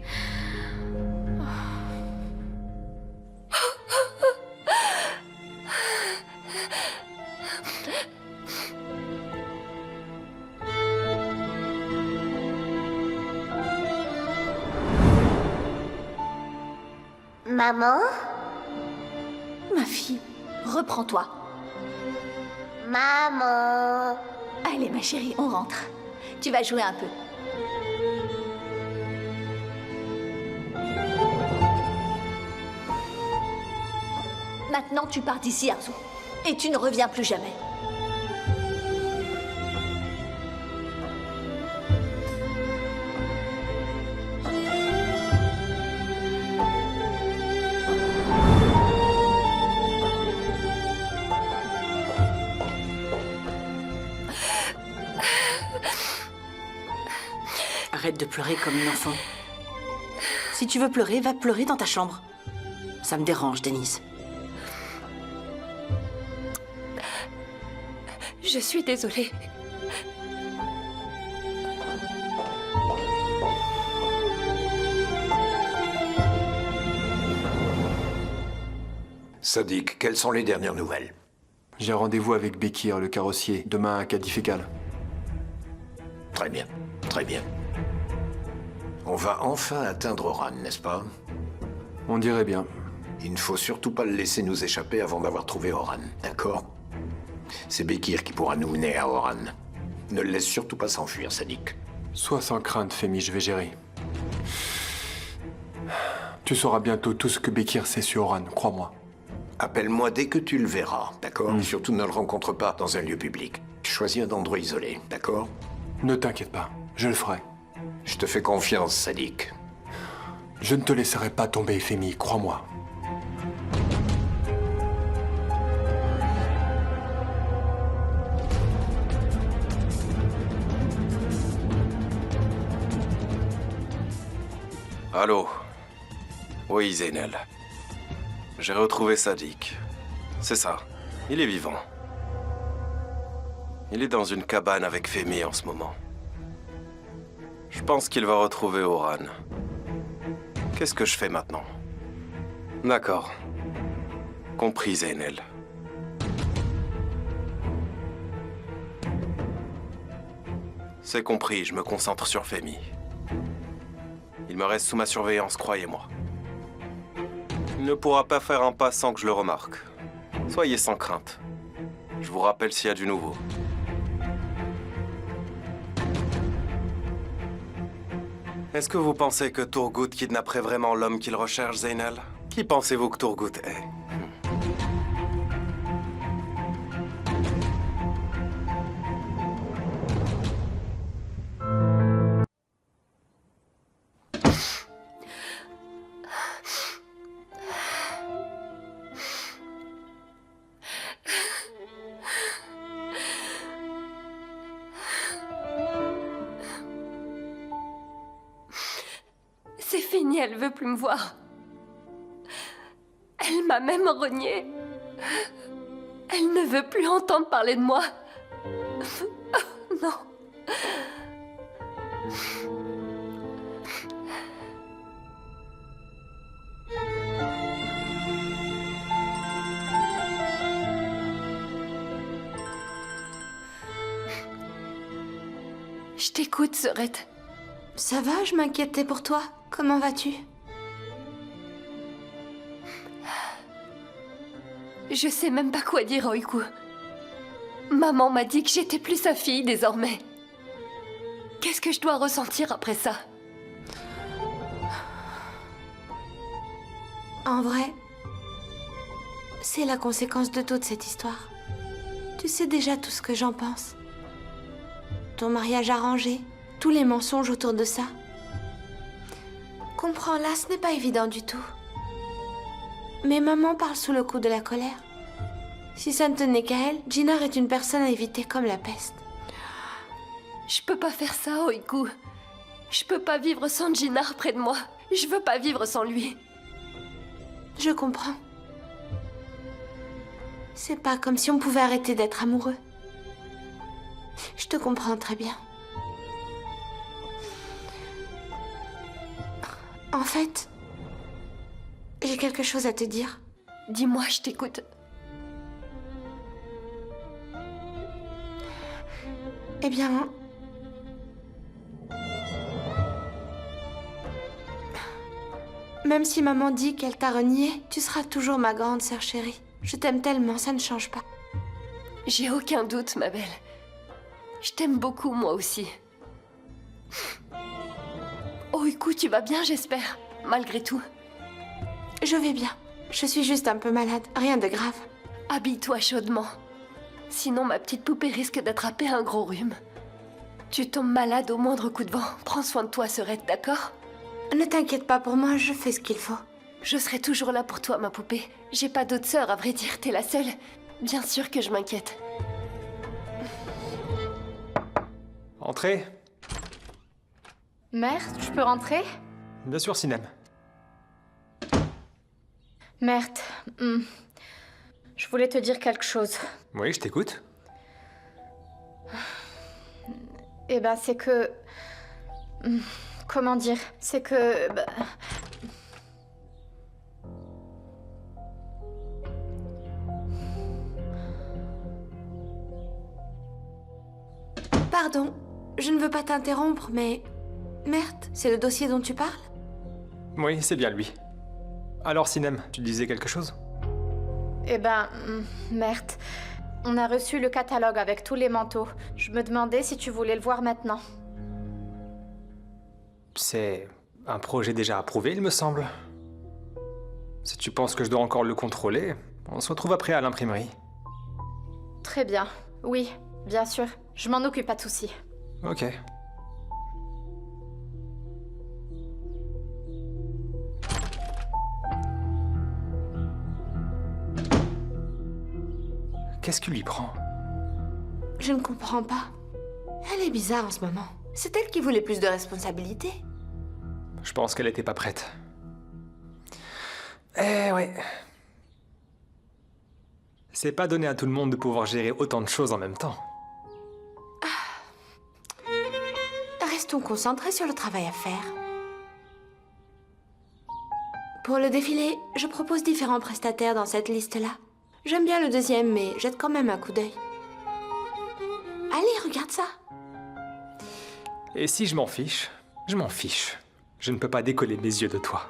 Maman? Ma fille, reprends-toi. Maman? Allez, ma chérie, on rentre. Tu vas jouer un peu. Maintenant, tu pars d'ici, Arzu. Et tu ne reviens plus jamais. Arrête de pleurer comme une enfant. Si tu veux pleurer, va pleurer dans ta chambre. Ça me dérange, Denise. Je suis désolée. Sadiq, quelles sont les dernières nouvelles? J'ai rendez-vous avec Bekir, le carrossier, demain à Kadifekal. Très bien, très bien. On va enfin atteindre Oran, n'est-ce pas? On dirait bien. Il ne faut surtout pas le laisser nous échapper avant d'avoir trouvé Oran, d'accord? C'est Bekir qui pourra nous mener à Oran. Ne le laisse surtout pas s'enfuir, Sadiq. Sois sans crainte, Femi, je vais gérer. Tu sauras bientôt tout ce que Bekir sait sur Oran, crois-moi. Appelle-moi dès que tu le verras, d'accord? Surtout ne le rencontre pas dans un lieu public. Choisis un endroit isolé, d'accord? Ne t'inquiète pas, je le ferai. Je te fais confiance, Sadiq. Je ne te laisserai pas tomber, Femi, crois-moi. Allô? Oui, Zeynel. J'ai retrouvé Sadiq. C'est ça. Il est vivant. Il est dans une cabane avec Femi en ce moment. Je pense qu'il va retrouver Oran. Qu'est-ce que je fais maintenant? D'accord. Compris, Zeynel. C'est compris, je me concentre sur Femi. Il me reste sous ma surveillance, croyez-moi. Il ne pourra pas faire un pas sans que je le remarque. Soyez sans crainte. Je vous rappelle s'il y a du nouveau. Est-ce que vous pensez que Turgut kidnapperait vraiment l'homme qu'il recherche, Zeynel? Qui pensez-vous que Turgut est? fini, elle veut plus me voir. Elle m'a même reniée. Elle ne veut plus entendre parler de moi. Non. Je t'écoute, Sorette. Ça va, je m'inquiétais pour toi. Comment vas-tu? Je sais même pas quoi dire, Oiku. Maman m'a dit que j'étais plus sa fille désormais. Qu'est-ce que je dois ressentir après ça? En vrai, c'est la conséquence de toute cette histoire. Tu sais déjà tout ce que j'en pense. Ton mariage arrangé, tous les mensonges autour de ça. Comprends-la, ce n'est pas évident du tout. Mais maman parle sous le coup de la colère. Si ça ne tenait qu'à elle, Jinnar est une personne à éviter comme la peste. Je peux pas faire ça, Oiku. Je peux pas vivre sans Jinnar près de moi. Je veux pas vivre sans lui. Je comprends. C'est pas comme si on pouvait arrêter d'être amoureux. Je te comprends très bien. En fait, j'ai quelque chose à te dire. Dis-moi, je t'écoute. Eh bien... Même si maman dit qu'elle t'a renié, tu seras toujours ma grande sœur chérie. Je t'aime tellement, ça ne change pas. J'ai aucun doute, ma belle. Je t'aime beaucoup, moi aussi. Oiku, tu vas bien, j'espère, malgré tout. Je vais bien. Je suis juste un peu malade, rien de grave. Habille-toi chaudement. Sinon, ma petite poupée risque d'attraper un gros rhume. Tu tombes malade au moindre coup de vent. Prends soin de toi, Sorette, d'accord? Ne t'inquiète pas pour moi, je fais ce qu'il faut. Je serai toujours là pour toi, ma poupée. J'ai pas d'autre sœur, à vrai dire, t'es la seule. Bien sûr que je m'inquiète. Entrez. Mère, je peux rentrer? Bien sûr, Sinem. Mère, je voulais te dire quelque chose. Oui, je t'écoute. Eh ben, c'est que... Comment dire? C'est que... Pardon, je ne veux pas t'interrompre, mais... Merde, c'est le dossier dont tu parles? Oui, c'est bien lui. Alors, Sinem, tu disais quelque chose? Eh ben, merde. On a reçu le catalogue avec tous les manteaux. Je me demandais si tu voulais le voir maintenant. C'est un projet déjà approuvé, il me semble. Si tu penses que je dois encore le contrôler, on se retrouve après à l'imprimerie. Très bien. Oui, bien sûr. Je m'en occupe, pas de souci. Ok. Qu'est-ce qui lui prend? Je ne comprends pas. Elle est bizarre en ce moment. C'est elle qui voulait plus de responsabilités. Je pense qu'elle était pas prête. Eh ouais. C'est pas donné à tout le monde de pouvoir gérer autant de choses en même temps. Restons concentrés sur le travail à faire. Pour le défilé, je propose différents prestataires dans cette liste-là. J'aime bien le deuxième, mais jette quand même un coup d'œil. Allez, regarde ça. Et si je m'en fiche, je m'en fiche. Je ne peux pas décoller mes yeux de toi.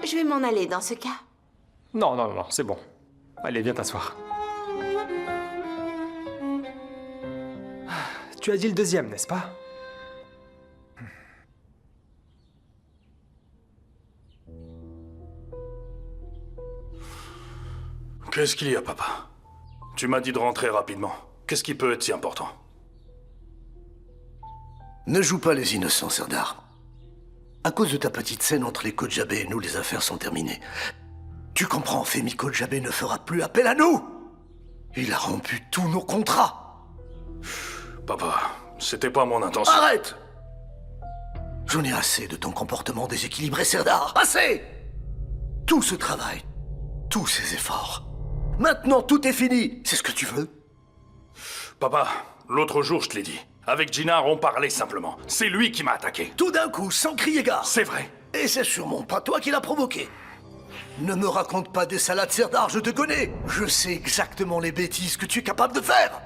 Je vais m'en aller dans ce cas. Non, non, non, c'est bon. Allez, viens t'asseoir. Tu as dit le deuxième, n'est-ce pas? Qu'est-ce qu'il y a, papa? Tu m'as dit de rentrer rapidement. Qu'est-ce qui peut être si important? Ne joue pas les innocents, Serdar. À cause de ta petite scène entre les Kojabe et nous, les affaires sont terminées. Tu comprends, Femi Kojabe ne fera plus appel à nous! Il a rompu tous nos contrats! Papa, c'était pas mon intention. Arrête! J'en ai assez de ton comportement déséquilibré, Serdar. Assez! Tout ce travail, tous ces efforts. Maintenant, tout est fini. C'est ce que tu veux? Papa, l'autre jour, je te l'ai dit. Avec Jinar, on parlait simplement. C'est lui qui m'a attaqué. Tout d'un coup, sans crier gare. C'est vrai. Et c'est sûrement pas toi qui l'as provoqué. Ne me raconte pas des salades, Serdar, je te connais. Je sais exactement les bêtises que tu es capable de faire.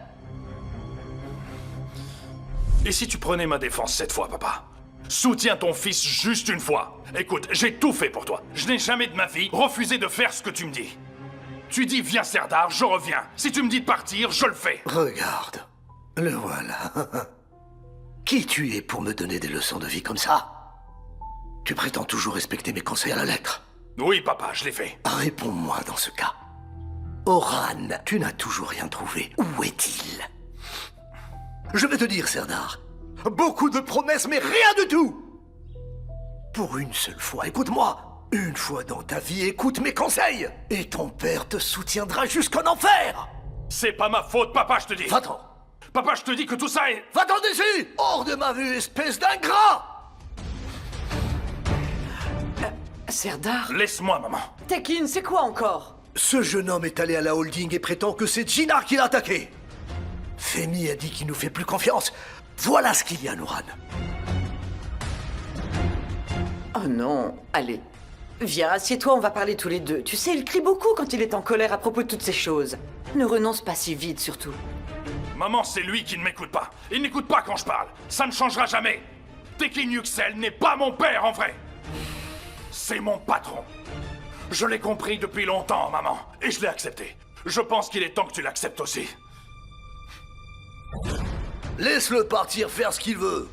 Et si tu prenais ma défense cette fois, papa? Soutiens ton fils juste une fois. Écoute, j'ai tout fait pour toi. Je n'ai jamais de ma vie refusé de faire ce que tu me dis. Tu dis viens Serdar, je reviens. Si tu me dis de partir, je le fais. Regarde, le voilà. Qui tu es pour me donner des leçons de vie comme ça? Tu prétends toujours respecter mes conseils à la lettre. Oui, papa, je l'ai fait. Réponds-moi dans ce cas. Oran, tu n'as toujours rien trouvé. Où est-il? Je vais te dire, Serdar. Beaucoup de promesses, mais rien du tout! Pour une seule fois, écoute-moi. Une fois dans ta vie, écoute mes conseils. Et ton père te soutiendra jusqu'en enfer. C'est pas ma faute, papa, je te dis. Va-t'en. Papa, je te dis que tout ça est... Va-t'en d'ici! Hors de ma vue, espèce d'ingrat! Serdar? Laisse-moi, maman. Tekin, c'est quoi encore? Ce jeune homme est allé à la holding et prétend que c'est Jinar qui l'a attaqué. Femi a dit qu'il nous fait plus confiance. Voilà ce qu'il y a, Nouran. Oh non, allez. Viens, assieds-toi, on va parler tous les deux. Tu sais, il crie beaucoup quand il est en colère à propos de toutes ces choses. Ne renonce pas si vite, surtout. Maman, c'est lui qui ne m'écoute pas. Il n'écoute pas quand je parle. Ça ne changera jamais. Tekin Yüksel n'est pas mon père, en vrai. C'est mon patron. Je l'ai compris depuis longtemps, maman. Et je l'ai accepté. Je pense qu'il est temps que tu l'acceptes aussi. Laisse-le partir faire ce qu'il veut.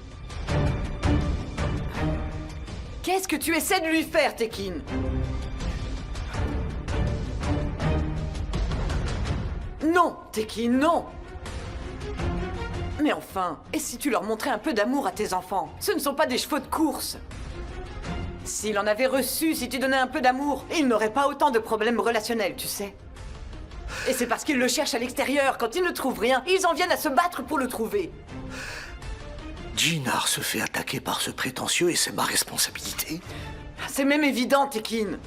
Qu'est-ce que tu essaies de lui faire, Tekin? Non, Tekin, non! Mais enfin, et si tu leur montrais un peu d'amour à tes enfants? Ce ne sont pas des chevaux de course. S'il en avait reçu, si tu donnais un peu d'amour, il n'aurait pas autant de problèmes relationnels, tu sais. Et c'est parce qu'ils le cherchent à l'extérieur. Quand ils ne trouvent rien, ils en viennent à se battre pour le trouver. Jinar se fait attaquer par ce prétentieux et c'est ma responsabilité. C'est même évident, Tekin.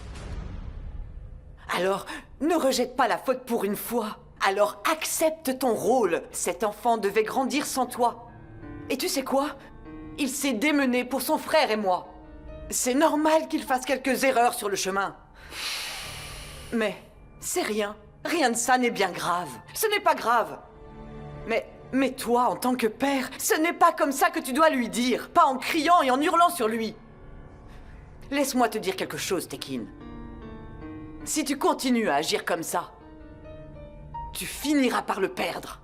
Alors, ne rejette pas la faute pour une fois. Alors accepte ton rôle. Cet enfant devait grandir sans toi. Et tu sais quoi? Il s'est démené pour son frère et moi. C'est normal qu'il fasse quelques erreurs sur le chemin. Mais c'est rien. Rien de ça n'est bien grave. Ce n'est pas grave. Mais toi, en tant que père, ce n'est pas comme ça que tu dois lui dire. Pas en criant et en hurlant sur lui. Laisse-moi te dire quelque chose, Tekin. Si tu continues à agir comme ça, tu finiras par le perdre.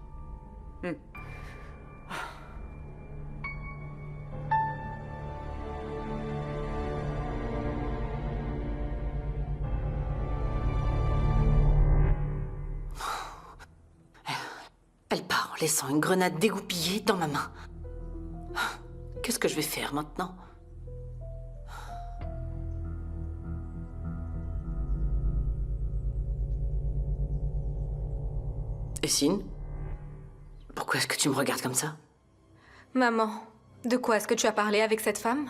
Elle part en laissant une grenade dégoupillée dans ma main. Qu'est-ce que je vais faire maintenant? Essine? Pourquoi est-ce que tu me regardes comme ça? Maman, de quoi est-ce que tu as parlé avec cette femme?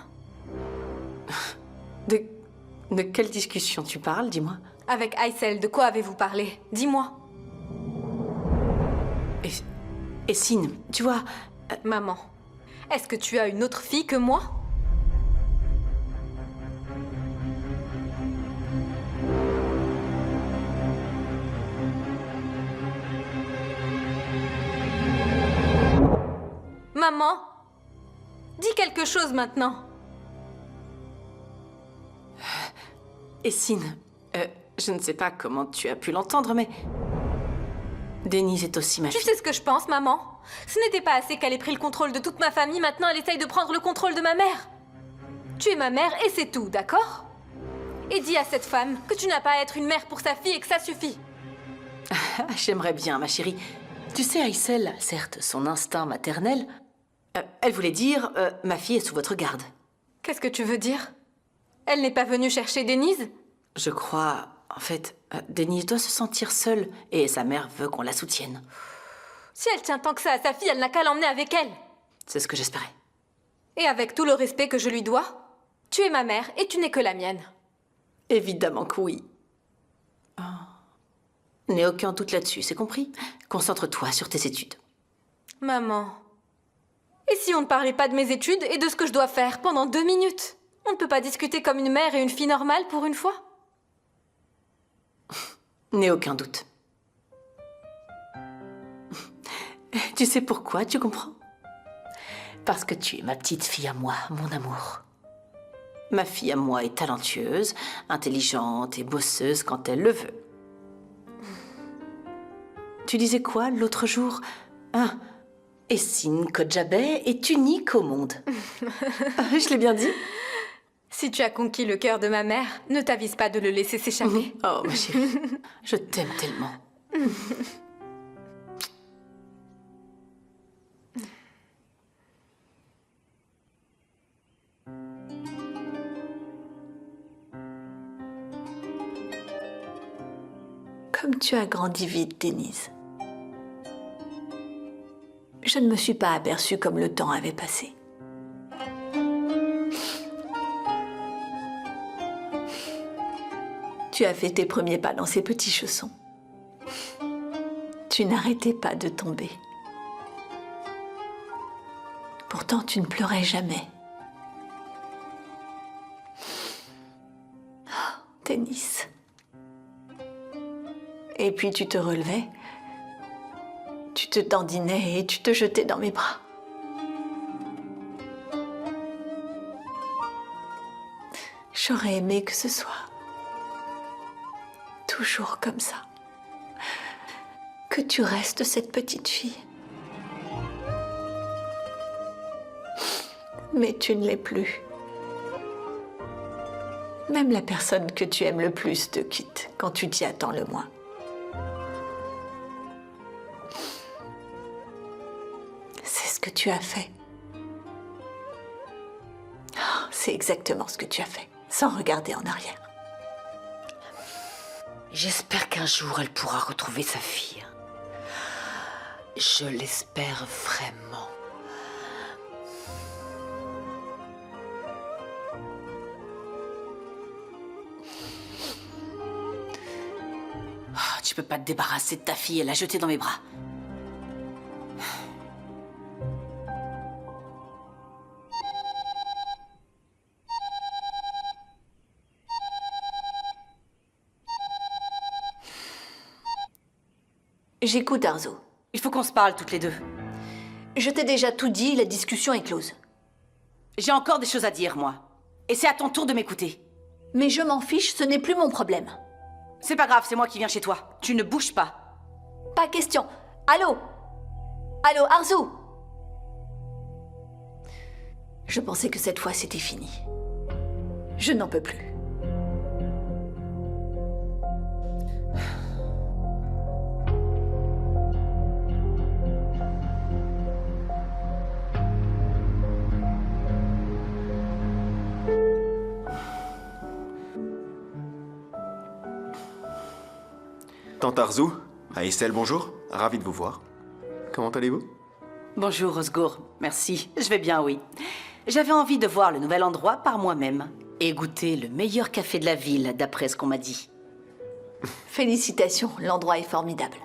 De quelle discussion tu parles, dis-moi? Avec Aysel, de quoi avez-vous parlé? Dis-moi. Essine, tu vois... Maman, est-ce que tu as une autre fille que moi? Maman, dis quelque chose maintenant. Essine, je ne sais pas comment tu as pu l'entendre, mais... Denise est aussi ma fille. Tu sais ce que je pense, maman? Ce n'était pas assez qu'elle ait pris le contrôle de toute ma famille, maintenant elle essaye de prendre le contrôle de ma mère. Tu es ma mère et c'est tout, d'accord? Et dis à cette femme que tu n'as pas à être une mère pour sa fille et que ça suffit. J'aimerais bien, ma chérie. Tu sais, Aysel, certes, son instinct maternel... elle voulait dire, ma fille est sous votre garde. Qu'est-ce que tu veux dire? Elle n'est pas venue chercher Denise? Je crois... En fait, Denise doit se sentir seule et sa mère veut qu'on la soutienne. Si elle tient tant que ça à sa fille, elle n'a qu'à l'emmener avec elle. C'est ce que j'espérais. Et avec tout le respect que je lui dois, tu es ma mère et tu n'es que la mienne. Évidemment que oui. Oh. N'ai aucun doute là-dessus, c'est compris? Concentre-toi sur tes études. Maman. Et si on ne parlait pas de mes études et de ce que je dois faire pendant 2 minutes? On ne peut pas discuter comme une mère et une fille normale pour une fois? N'ai aucun doute. Tu sais pourquoi, tu comprends? Parce que tu es ma petite fille à moi, mon amour. Ma fille à moi est talentueuse, intelligente et bosseuse quand elle le veut. Tu disais quoi l'autre jour? Essine Kodjabeh est unique au monde. Je l'ai bien dit? Si tu as conquis le cœur de ma mère, ne t'avise pas de le laisser s'échapper. Oh, ma chérie, je t'aime tellement. Comme tu as grandi vite, Denise. Je ne me suis pas aperçue comme le temps avait passé. Tu as fait tes premiers pas dans ces petits chaussons. Tu n'arrêtais pas de tomber. Pourtant, tu ne pleurais jamais. Oh, Denise. Et puis tu te relevais, tu te dandinais et tu te jetais dans mes bras. J'aurais aimé que ce soit toujours comme ça. Que tu restes cette petite fille. Mais tu ne l'es plus. Même la personne que tu aimes le plus te quitte quand tu t'y attends le moins. C'est ce que tu as fait. Oh, c'est exactement ce que tu as fait, sans regarder en arrière. J'espère qu'un jour elle pourra retrouver sa fille. Je l'espère vraiment. Oh, tu peux pas te débarrasser de ta fille et la jeter dans mes bras. J'écoute, Arzo. Il faut qu'on se parle toutes les deux. Je t'ai déjà tout dit, la discussion est close. J'ai encore des choses à dire, moi. Et c'est à ton tour de m'écouter. Mais je m'en fiche, ce n'est plus mon problème. C'est pas grave, c'est moi qui viens chez toi. Tu ne bouges pas. Pas question. Allô? Allô, Arzo? Je pensais que cette fois c'était fini. Je n'en peux plus. Tante Arzou, Aïssel, bonjour. Ravi de vous voir. Comment allez-vous? Bonjour, Osgour. Merci. Je vais bien, oui. J'avais envie de voir le nouvel endroit par moi-même et goûter le meilleur café de la ville, d'après ce qu'on m'a dit. Félicitations, l'endroit est formidable.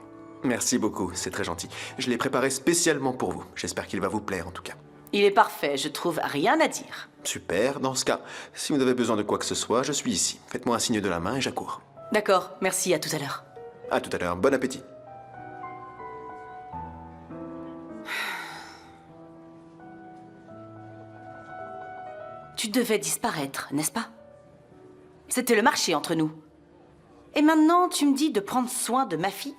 Merci beaucoup, c'est très gentil. Je l'ai préparé spécialement pour vous. J'espère qu'il va vous plaire en tout cas. Il est parfait, je trouve rien à dire. Super, dans ce cas, si vous avez besoin de quoi que ce soit, je suis ici. Faites-moi un signe de la main et j'accours. D'accord, merci, à tout à l'heure. À tout à l'heure, bon appétit. Tu devais disparaître, n'est-ce pas? C'était le marché entre nous. Et maintenant, tu me dis de prendre soin de ma fille?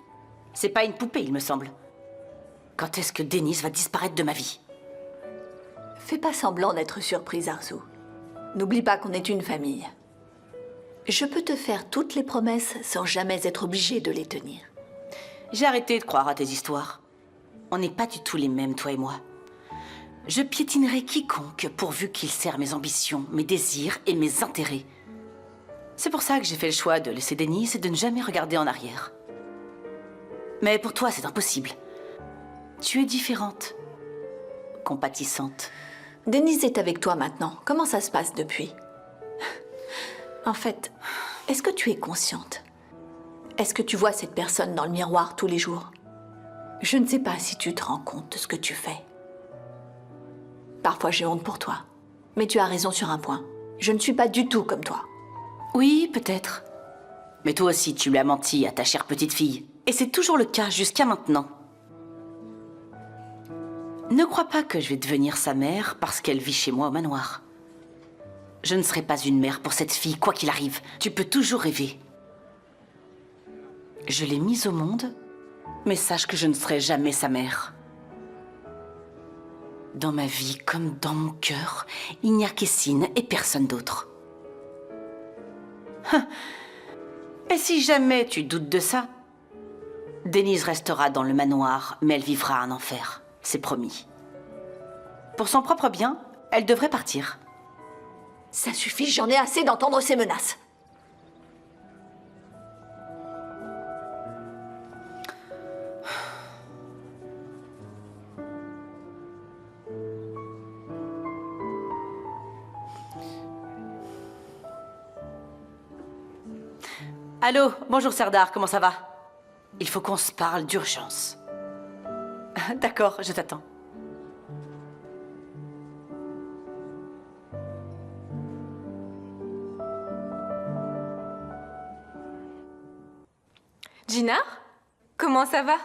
C'est pas une poupée, il me semble. Quand est-ce que Denise va disparaître de ma vie? Fais pas semblant d'être surprise, Arzu. N'oublie pas qu'on est une famille. Je peux te faire toutes les promesses sans jamais être obligée de les tenir. J'ai arrêté de croire à tes histoires. On n'est pas du tout les mêmes, toi et moi. Je piétinerai quiconque pourvu qu'il sert mes ambitions, mes désirs et mes intérêts. C'est pour ça que j'ai fait le choix de laisser Denise et de ne jamais regarder en arrière. Mais pour toi, c'est impossible. Tu es différente, compatissante, Denise est avec toi maintenant. Comment ça se passe depuis? En fait, est-ce que tu es consciente? Est-ce que tu vois cette personne dans le miroir tous les jours? Je ne sais pas si tu te rends compte de ce que tu fais. Parfois j'ai honte pour toi. Mais tu as raison sur un point. Je ne suis pas du tout comme toi. Oui, peut-être. Mais toi aussi, tu lui as menti à ta chère petite fille. Et c'est toujours le cas jusqu'à maintenant. Ne crois pas que je vais devenir sa mère parce qu'elle vit chez moi au manoir. Je ne serai pas une mère pour cette fille, quoi qu'il arrive. Tu peux toujours rêver. Je l'ai mise au monde, mais sache que je ne serai jamais sa mère. Dans ma vie, comme dans mon cœur, il n'y a qu'Essine et personne d'autre. Et si jamais tu doutes de ça, Denise restera dans le manoir, mais elle vivra un enfer, c'est promis. Pour son propre bien, elle devrait partir. Ça suffit, j'en ai assez d'entendre ces menaces. Allô, bonjour Serdar, comment ça va? Il faut qu'on se parle d'urgence. D'accord, je t'attends. Gina? Comment ça va?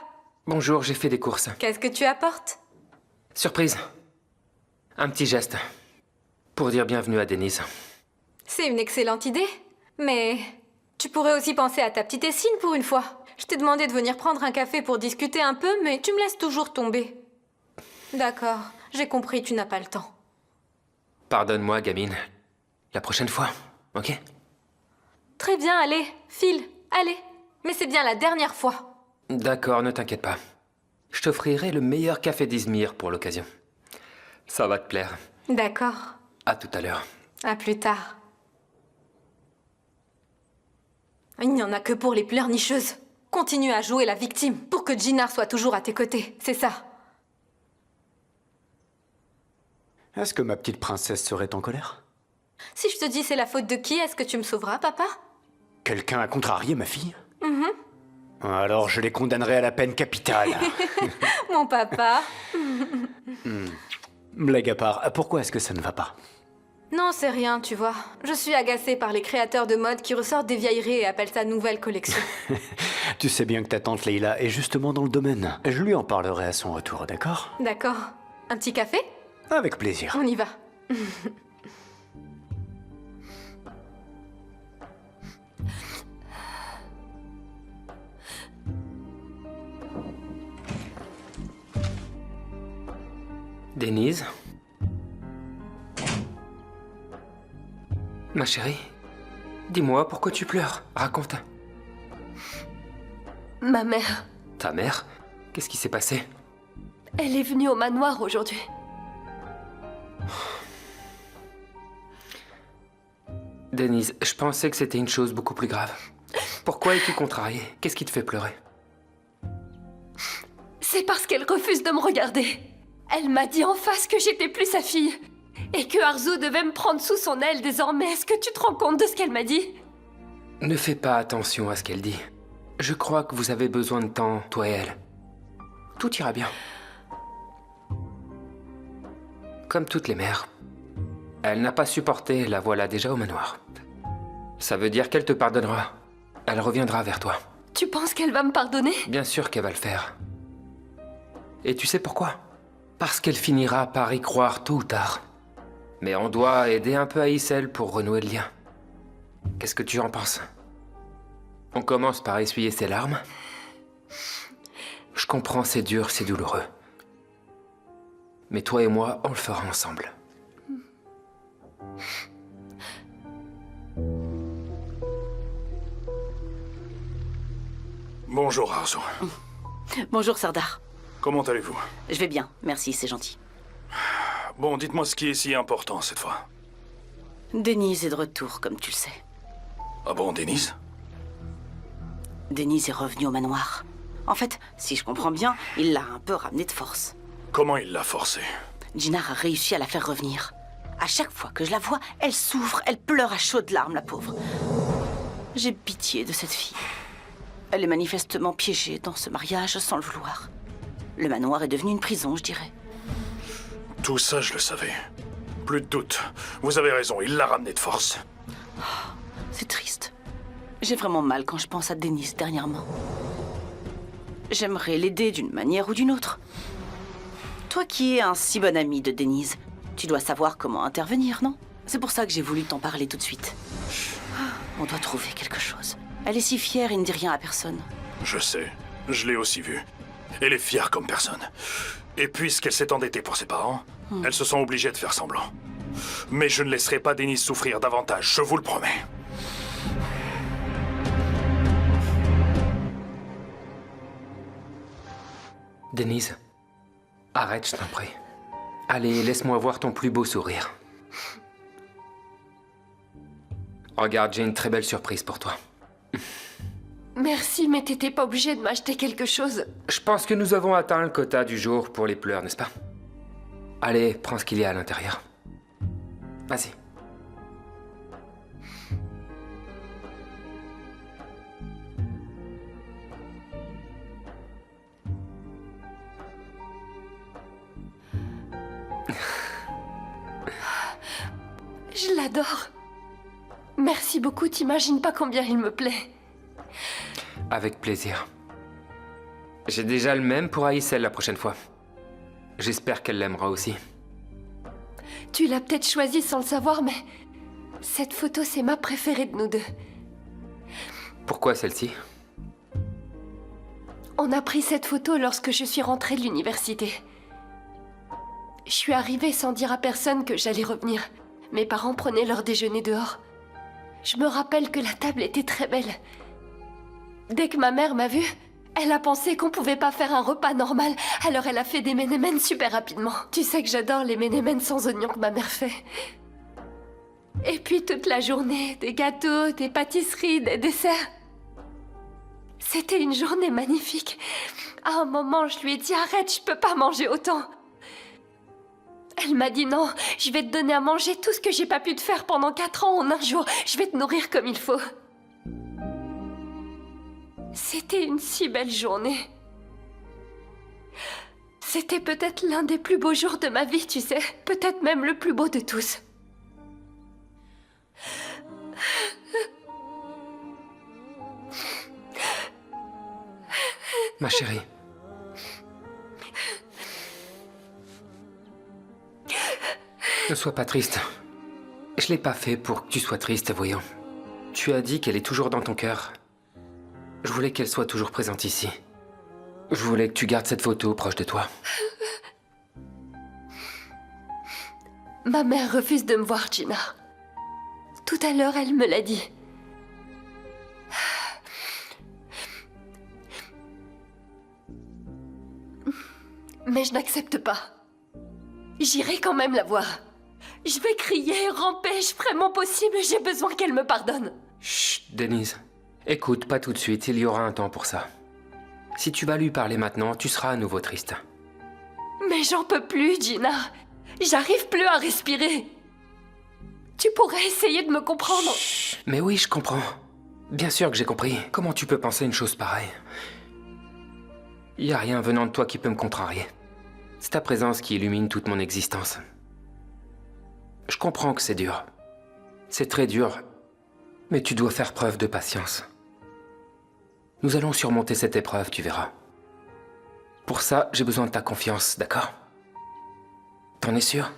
Bonjour, j'ai fait des courses. Qu'est-ce que tu apportes? Surprise. Un petit geste. Pour dire bienvenue à Denise. C'est une excellente idée. Mais tu pourrais aussi penser à ta petite Essine pour une fois. Je t'ai demandé de venir prendre un café pour discuter un peu, mais tu me laisses toujours tomber. D'accord, j'ai compris, tu n'as pas le temps. Pardonne-moi, gamine. La prochaine fois, ok? Très bien, allez, file, allez. Mais c'est bien la dernière fois. D'accord, ne t'inquiète pas. Je t'offrirai le meilleur café d'Izmir pour l'occasion. Ça va te plaire. D'accord. À tout à l'heure. À plus tard. Il n'y en a que pour les pleurnicheuses. Continue à jouer la victime pour que Jinar soit toujours à tes côtés, c'est ça. Est-ce que ma petite princesse serait en colère? Si je te dis c'est la faute de qui, est-ce que tu me sauveras, papa? Quelqu'un a contrarié ma fille? Mhm. Alors je les condamnerai à la peine capitale. Mon papa. Blague à part, pourquoi est-ce que ça ne va pas? Non, c'est rien, tu vois. Je suis agacée par les créateurs de mode qui ressortent des vieilleries et appellent ça nouvelle collection. Tu sais bien que ta tante Leila est justement dans le domaine. Je lui en parlerai à son retour, d'accord? D'accord. Un petit café? Avec plaisir. On y va. Denise? Ma chérie, dis-moi pourquoi tu pleures. Raconte. Ma mère, Ta mère? Qu'est-ce qui s'est passé? elle est venue au manoir aujourd'hui. Denise, je pensais que c'était une chose beaucoup plus grave. Pourquoi es-tu contrariée? Qu'est-ce qui te fait pleurer? C'est parce qu'elle refuse de me regarder. Elle m'a dit en face que j'étais plus sa fille. Et que Arzo devait me prendre sous son aile désormais. Est-ce que tu te rends compte de ce qu'elle m'a dit? Ne fais pas attention à ce qu'elle dit. Je crois que vous avez besoin de temps, toi et elle. Tout ira bien. Comme toutes les mères. Elle n'a pas supporté, la voilà déjà au manoir. Ça veut dire qu'elle te pardonnera. Elle reviendra vers toi. Tu penses qu'elle va me pardonner? Bien sûr qu'elle va le faire. Et tu sais pourquoi? Parce qu'elle finira par y croire tôt ou tard. Mais on doit aider un peu Aïssel pour renouer le lien. Qu'est-ce que tu en penses? On commence par essuyer ses larmes. Je comprends, c'est dur, c'est douloureux. Mais toi et moi, on le fera ensemble. Bonjour, Arzo. Bonjour Serdar. Comment allez-vous? Je vais bien, merci, c'est gentil. Bon, dites-moi ce qui est si important cette fois. Denise est de retour, comme tu le sais. Ah bon, Denise? Denise est revenue au manoir. En fait, si je comprends bien, il l'a un peu ramenée de force. Comment il l'a forcée? Jinar a réussi à la faire revenir. À chaque fois que je la vois, elle souffre, elle pleure à chaudes larmes, la pauvre. J'ai pitié de cette fille. Elle est manifestement piégée dans ce mariage sans le vouloir. Le manoir est devenu une prison, je dirais. Tout ça, je le savais. Plus de doute. Vous avez raison, il l'a ramenée de force. C'est triste. J'ai vraiment mal quand je pense à Denise dernièrement. J'aimerais l'aider d'une manière ou d'une autre. Toi qui es un si bon ami de Denise, tu dois savoir comment intervenir, non? C'est pour ça que j'ai voulu t'en parler tout de suite. On doit trouver quelque chose. Elle est si fière et ne dit rien à personne. Je sais, je l'ai aussi vue. Elle est fière comme personne. Et puisqu'elle s'est endettée pour ses parents, elle se sent obligée de faire semblant. Mais je ne laisserai pas Denise souffrir davantage, je vous le promets. Denise, arrête, je t'en prie. Allez, laisse-moi voir ton plus beau sourire. Regarde, j'ai une très belle surprise pour toi. Merci, mais t'étais pas obligé de m'acheter quelque chose. Je pense que nous avons atteint le quota du jour pour les pleurs, n'est-ce pas? Allez, prends ce qu'il y a à l'intérieur. Vas-y. Je l'adore. Merci beaucoup, t'imagines pas combien il me plaît. Avec plaisir. J'ai déjà le même pour Aïssel la prochaine fois. J'espère qu'elle l'aimera aussi. Tu l'as peut-être choisi sans le savoir, mais cette photo, c'est ma préférée de nous deux. Pourquoi celle-ci? On a pris cette photo lorsque je suis rentrée de l'université. Je suis arrivée sans dire à personne que j'allais revenir. Mes parents prenaient leur déjeuner dehors. Je me rappelle que la table était très belle. Dès que ma mère m'a vue, elle a pensé qu'on pouvait pas faire un repas normal, alors elle a fait des ménémènes super rapidement. Tu sais que j'adore les ménémènes sans oignons que ma mère fait. Et puis toute la journée, des gâteaux, des pâtisseries, des desserts. C'était une journée magnifique. À un moment, je lui ai dit « Arrête, je peux pas manger autant !» Elle m'a dit « Non, je vais te donner à manger tout ce que j'ai pas pu te faire pendant 4 ans en un jour. Je vais te nourrir comme il faut. » C'était une si belle journée. C'était peut-être l'un des plus beaux jours de ma vie, tu sais. Peut-être même le plus beau de tous. Ma chérie. Ne sois pas triste. Je l'ai pas fait pour que tu sois triste, voyons. Tu as dit qu'elle est toujours dans ton cœur. Je voulais qu'elle soit toujours présente ici. Je voulais que tu gardes cette photo proche de toi. Ma mère refuse de me voir, Gina. Tout à l'heure, elle me l'a dit. Mais je n'accepte pas. J'irai quand même la voir. Je vais crier, ramper, je ferai mon possible, j'ai besoin qu'elle me pardonne. Chut, Denise. Écoute, pas tout de suite, il y aura un temps pour ça. Si tu vas lui parler maintenant, tu seras à nouveau triste. Mais j'en peux plus, Gina. J'arrive plus à respirer. Tu pourrais essayer de me comprendre. Chut, mais oui, je comprends. Bien sûr que j'ai compris. Comment tu peux penser une chose pareille? Il n'y a rien venant de toi qui peut me contrarier. C'est ta présence qui illumine toute mon existence. Je comprends que c'est dur. C'est très dur. Mais tu dois faire preuve de patience. Nous allons surmonter cette épreuve, tu verras. Pour ça, j'ai besoin de ta confiance, d'accord? T'en es sûr?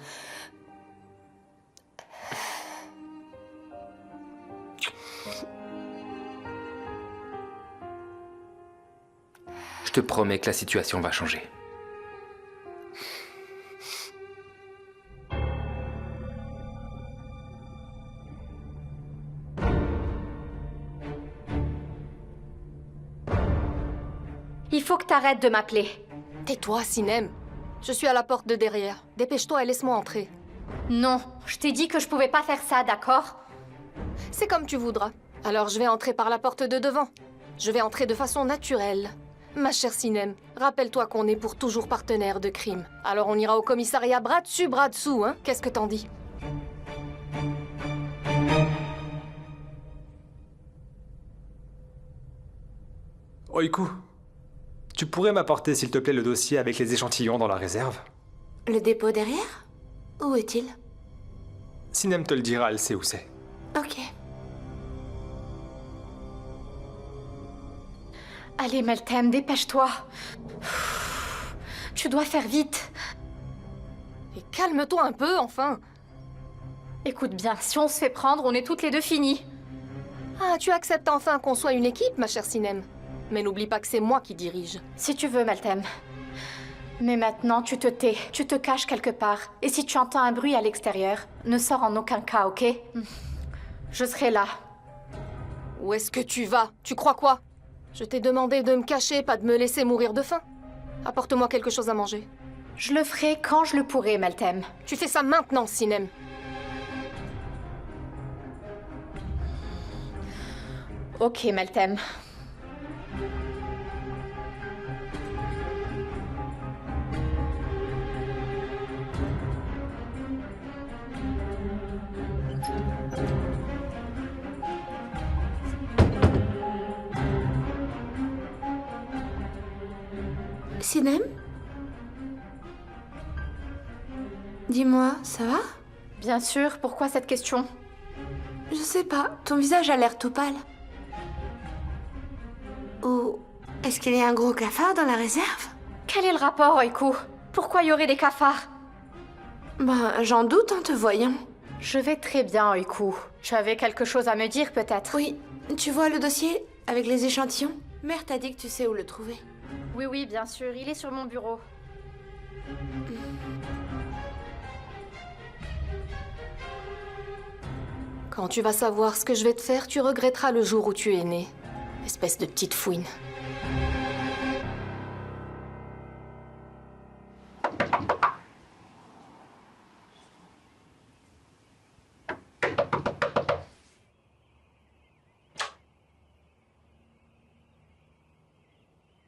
Je te promets que la situation va changer. Il faut que t'arrêtes de m'appeler. Tais-toi, Sinem. Je suis à la porte de derrière. Dépêche-toi et laisse-moi entrer. Non, je t'ai dit que je pouvais pas faire ça, d'accord? C'est comme tu voudras. Alors je vais entrer par la porte de devant. Je vais entrer de façon naturelle. Ma chère Sinem, rappelle-toi qu'on est pour toujours partenaires de crime. Alors on ira au commissariat bras dessus, bras dessous, hein? Qu'est-ce que t'en dis? Oiku, tu pourrais m'apporter s'il te plaît le dossier avec les échantillons dans la réserve? Le dépôt derrière? Où est-il? Sinem te le dira, elle sait où c'est. Ok. Allez, Meltem, dépêche-toi. Tu dois faire vite. Et calme-toi un peu, enfin. Écoute bien, si on se fait prendre, on est toutes les deux finies. Ah, tu acceptes enfin qu'on soit une équipe, ma chère Sinem. Mais n'oublie pas que c'est moi qui dirige. Si tu veux, Meltem. Mais maintenant, tu te tais, tu te caches quelque part. Et si tu entends un bruit à l'extérieur, ne sors en aucun cas, ok? Je serai là. Où est-ce que tu vas? Tu crois quoi? Je t'ai demandé de me cacher, pas de me laisser mourir de faim. Apporte-moi quelque chose à manger. Je le ferai quand je le pourrai, Meltem. Tu fais ça maintenant, Sinem. Ok, Meltem. Sinem? Dis-moi, ça va? Bien sûr, pourquoi cette question? Je sais pas, ton visage a l'air tout pâle. Ou est-ce qu'il y a un gros cafard dans la réserve? Quel est le rapport, Oiku? Pourquoi il y aurait des cafards? Ben, j'en doute en te voyant. Je vais très bien, Oiku. Tu avais quelque chose à me dire, peut-être? Oui, tu vois le dossier avec les échantillons? Mère t'a dit que tu sais où le trouver. Oui, oui, bien sûr, il est sur mon bureau. Quand tu vas savoir ce que je vais te faire, tu regretteras le jour où tu es né. Espèce de petite fouine.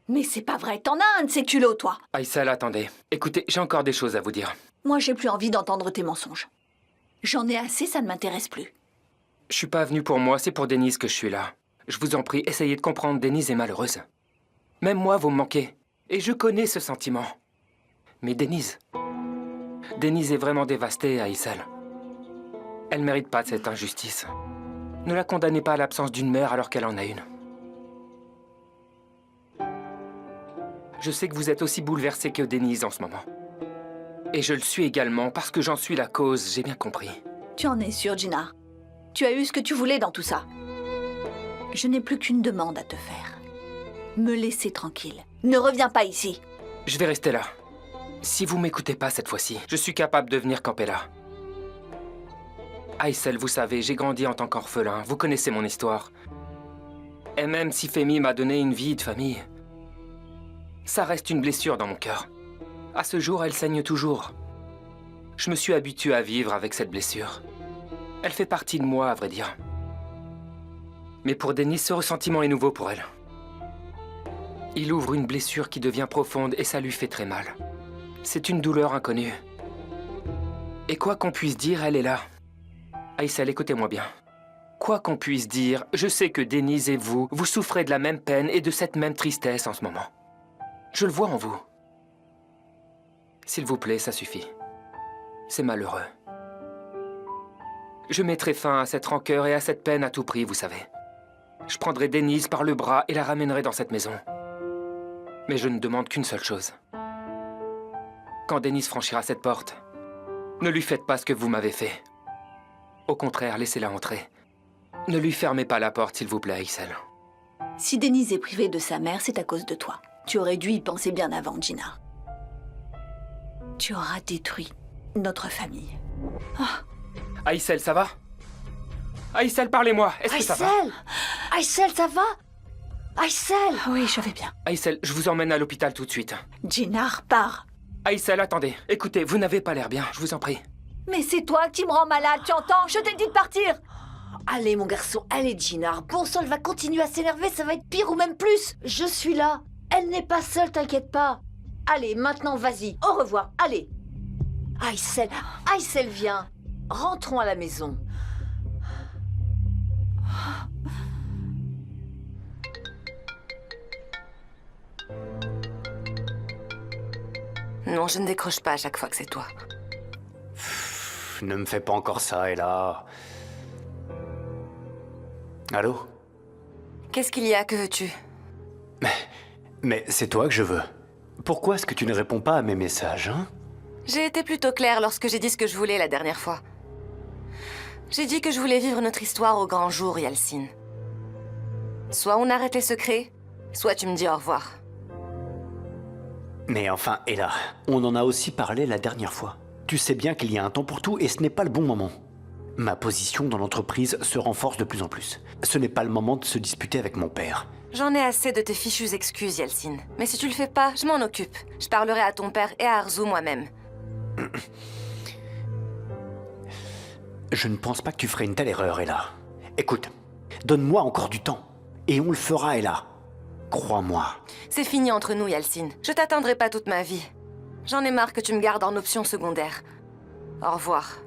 Mais c'est pas vrai, t'en as un de ces culots, toi. Aïssal, attendez. Écoutez, j'ai encore des choses à vous dire. Moi, j'ai plus envie d'entendre tes mensonges. J'en ai assez, ça ne m'intéresse plus. Je suis pas venu pour moi, c'est pour Denise que je suis là. Je vous en prie, essayez de comprendre, Denise est malheureuse. Même moi, vous me manquez. Et je connais ce sentiment. Mais Denise... Denise est vraiment dévastée, Aïssal. Elle mérite pas de cette injustice. Ne la condamnez pas à l'absence d'une mère alors qu'elle en a une. Je sais que vous êtes aussi bouleversé que Denise en ce moment. Et je le suis également parce que j'en suis la cause, j'ai bien compris. Tu en es sûr, Gina? Tu as eu ce que tu voulais dans tout ça. Je n'ai plus qu'une demande à te faire. Me laisser tranquille. Ne reviens pas ici. Je vais rester là. Si vous m'écoutez pas cette fois-ci, je suis capable de venir camper là. Aïssel, vous savez, j'ai grandi en tant qu'orphelin. Vous connaissez mon histoire. Et même si Femi m'a donné une vie de famille, ça reste une blessure dans mon cœur. À ce jour, elle saigne toujours. Je me suis habitué à vivre avec cette blessure. Elle fait partie de moi, à vrai dire. Mais pour Denise, ce ressentiment est nouveau pour elle. Il ouvre une blessure qui devient profonde et ça lui fait très mal. C'est une douleur inconnue. Et quoi qu'on puisse dire, elle est là. Aïssel, écoutez-moi bien. Quoi qu'on puisse dire, je sais que Denise et vous, vous souffrez de la même peine et de cette même tristesse en ce moment. Je le vois en vous. S'il vous plaît, ça suffit. C'est malheureux. Je mettrai fin à cette rancœur et à cette peine à tout prix, vous savez. Je prendrai Denise par le bras et la ramènerai dans cette maison. Mais je ne demande qu'une seule chose. Quand Denise franchira cette porte, ne lui faites pas ce que vous m'avez fait. Au contraire, laissez-la entrer. Ne lui fermez pas la porte, s'il vous plaît, Aïssel. Si Denise est privée de sa mère, c'est à cause de toi. Tu aurais dû y penser bien avant, Gina. Tu auras détruit notre famille. Aïssel, ça va? Aïssel, parlez-moi. Est-ce que ça va? Aïssel, ça va? Aïssel! Oui, je vais bien. Aïssel, je vous emmène à l'hôpital tout de suite. Gina, repars. Aïssel, attendez. Écoutez, vous n'avez pas l'air bien, je vous en prie. Mais c'est toi qui me rends malade, tu entends? Je t'ai dit de partir! Allez, mon garçon, allez, Gina. Bon sang, elle va continuer à s'énerver, ça va être pire ou même plus. Je suis là. Elle n'est pas seule, t'inquiète pas. Allez, maintenant, vas-y. Au revoir, allez. Aïssel, viens. Rentrons à la maison. Non, je ne décroche pas à chaque fois que c'est toi. Ne me fais pas encore ça, Ella. Allô? Qu'est-ce qu'il y a? Que veux-tu? Mais c'est toi que je veux. Pourquoi est-ce que tu ne réponds pas à mes messages, hein? J'ai été plutôt claire lorsque j'ai dit ce que je voulais la dernière fois. J'ai dit que je voulais vivre notre histoire au grand jour, Yalcine. Soit on arrête les secrets, soit tu me dis au revoir. Mais enfin, Ella, on en a aussi parlé la dernière fois. Tu sais bien qu'il y a un temps pour tout et ce n'est pas le bon moment. Ma position dans l'entreprise se renforce de plus en plus. Ce n'est pas le moment de se disputer avec mon père. J'en ai assez de tes fichues excuses, Yalcine. Mais si tu le fais pas, je m'en occupe. Je parlerai à ton père et à Arzu moi-même. Je ne pense pas que tu ferais une telle erreur, Ella. Écoute, donne-moi encore du temps. Et on le fera, Ella. Crois-moi. C'est fini entre nous, Yalcine. Je t'atteindrai pas toute ma vie. J'en ai marre que tu me gardes en option secondaire. Au revoir.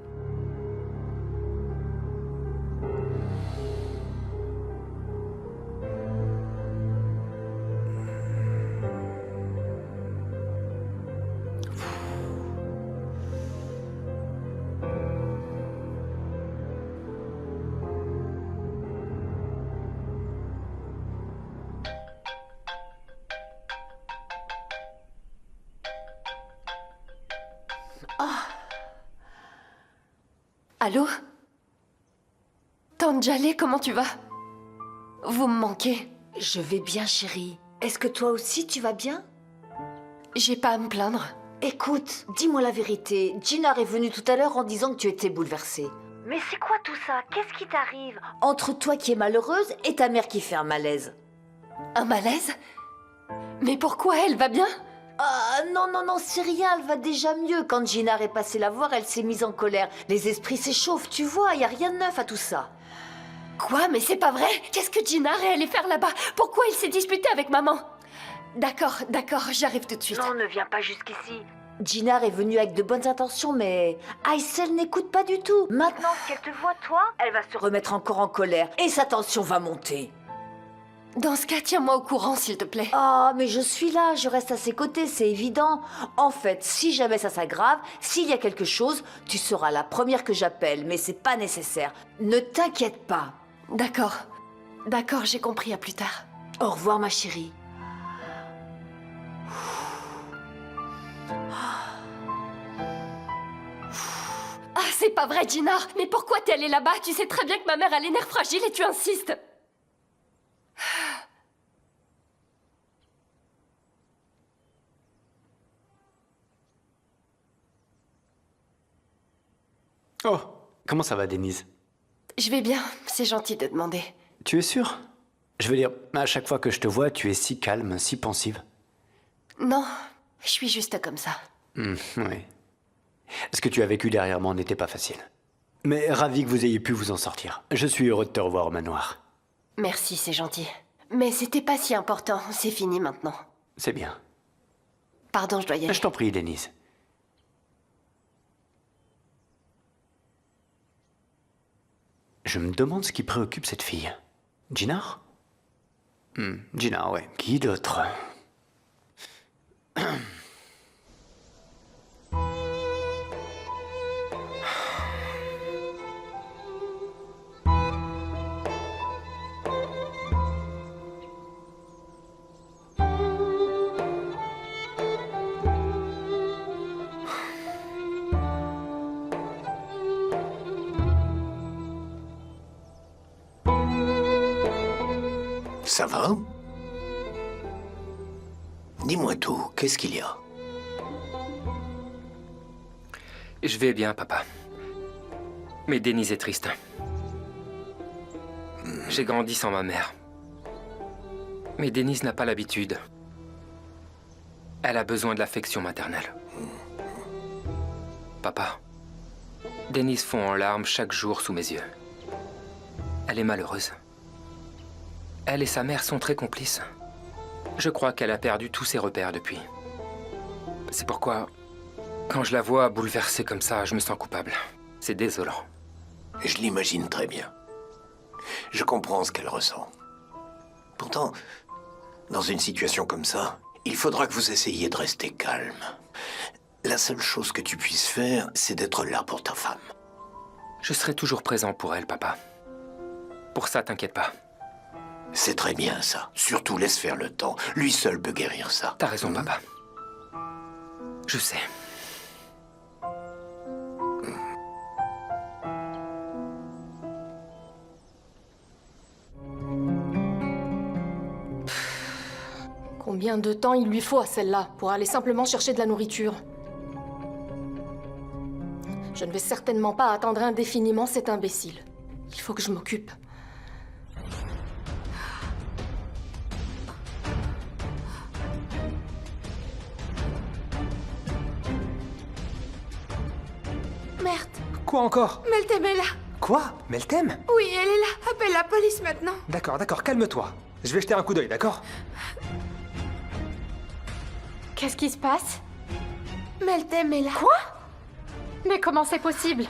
Allô? Tante Jaleh, comment tu vas? Vous me manquez. Je vais bien, chérie. Est-ce que toi aussi, tu vas bien? J'ai pas à me plaindre. Écoute, dis-moi la vérité. Jinar est venue tout à l'heure en disant que tu étais bouleversée. Mais c'est quoi tout ça? Qu'est-ce qui t'arrive? Entre toi qui es malheureuse et ta mère qui fait un malaise. Un malaise? Mais pourquoi? Elle va bien? Ah non, c'est rien, elle va déjà mieux. Quand Jinar est passée la voir, elle s'est mise en colère. Les esprits s'échauffent, tu vois, y a rien de neuf à tout ça. Quoi? Mais c'est pas vrai? Qu'est-ce que Jinar est allé faire là-bas? Pourquoi il s'est disputé avec maman? D'accord, j'arrive tout de suite. Non, ne viens pas jusqu'ici. Jinar est venue avec de bonnes intentions, mais Aïssel n'écoute pas du tout. Maintenant qu'elle te voit, toi, elle va se remettre encore en colère et sa tension va monter. Dans ce cas, tiens-moi au courant, s'il te plaît. Ah, mais je suis là, je reste à ses côtés, c'est évident. En fait, si jamais ça s'aggrave, s'il y a quelque chose, tu seras la première que j'appelle, mais c'est pas nécessaire. Ne t'inquiète pas. D'accord, j'ai compris, à plus tard. Au revoir, ma chérie. Ah, c'est pas vrai, Jinar. Mais pourquoi t'es allée là-bas? Tu sais très bien que ma mère a les nerfs fragiles et tu insistes. Oh, comment ça va, Denise? Je vais bien, c'est gentil de demander. Tu es sûre? Je veux dire, à chaque fois que je te vois, tu es si calme, si pensive. Non, je suis juste comme ça. Oui. Ce que tu as vécu derrière moi n'était pas facile. Mais ravi que vous ayez pu vous en sortir. Je suis heureux de te revoir au manoir. Merci, c'est gentil. Mais c'était pas si important, c'est fini maintenant. C'est bien. Pardon, je dois y aller. Je t'en prie, Denise. Je me demande ce qui préoccupe cette fille. Jinar? Jinar, ouais. Qui d'autre? Ça va? Dis-moi tout, qu'est-ce qu'il y a? Je vais bien, papa. Mais Denise est triste. J'ai grandi sans ma mère. Mais Denise n'a pas l'habitude. Elle a besoin de l'affection maternelle. Papa, Denise fond en larmes chaque jour sous mes yeux. Elle est malheureuse. Elle et sa mère sont très complices. Je crois qu'elle a perdu tous ses repères depuis. C'est pourquoi, quand je la vois bouleversée comme ça, je me sens coupable. C'est désolant. Je l'imagine très bien. Je comprends ce qu'elle ressent. Pourtant, dans une situation comme ça, il faudra que vous essayiez de rester calme. La seule chose que tu puisses faire, c'est d'être là pour ta femme. Je serai toujours présent pour elle, papa. Pour ça, t'inquiète pas. C'est très bien, ça. Surtout, laisse faire le temps. Lui seul peut guérir ça. T'as raison, papa. Je sais. Combien de temps il lui faut à celle-là pour aller simplement chercher de la nourriture? Je ne vais certainement pas attendre indéfiniment cet imbécile. Il faut que je m'occupe. Merde. Quoi encore? Meltem est là. Quoi? Meltem? Oui, elle est là. Appelle la police maintenant. D'accord, calme-toi. Je vais jeter un coup d'œil, d'accord? Qu'est-ce qui se passe? Meltem est là. Quoi? Mais comment c'est possible?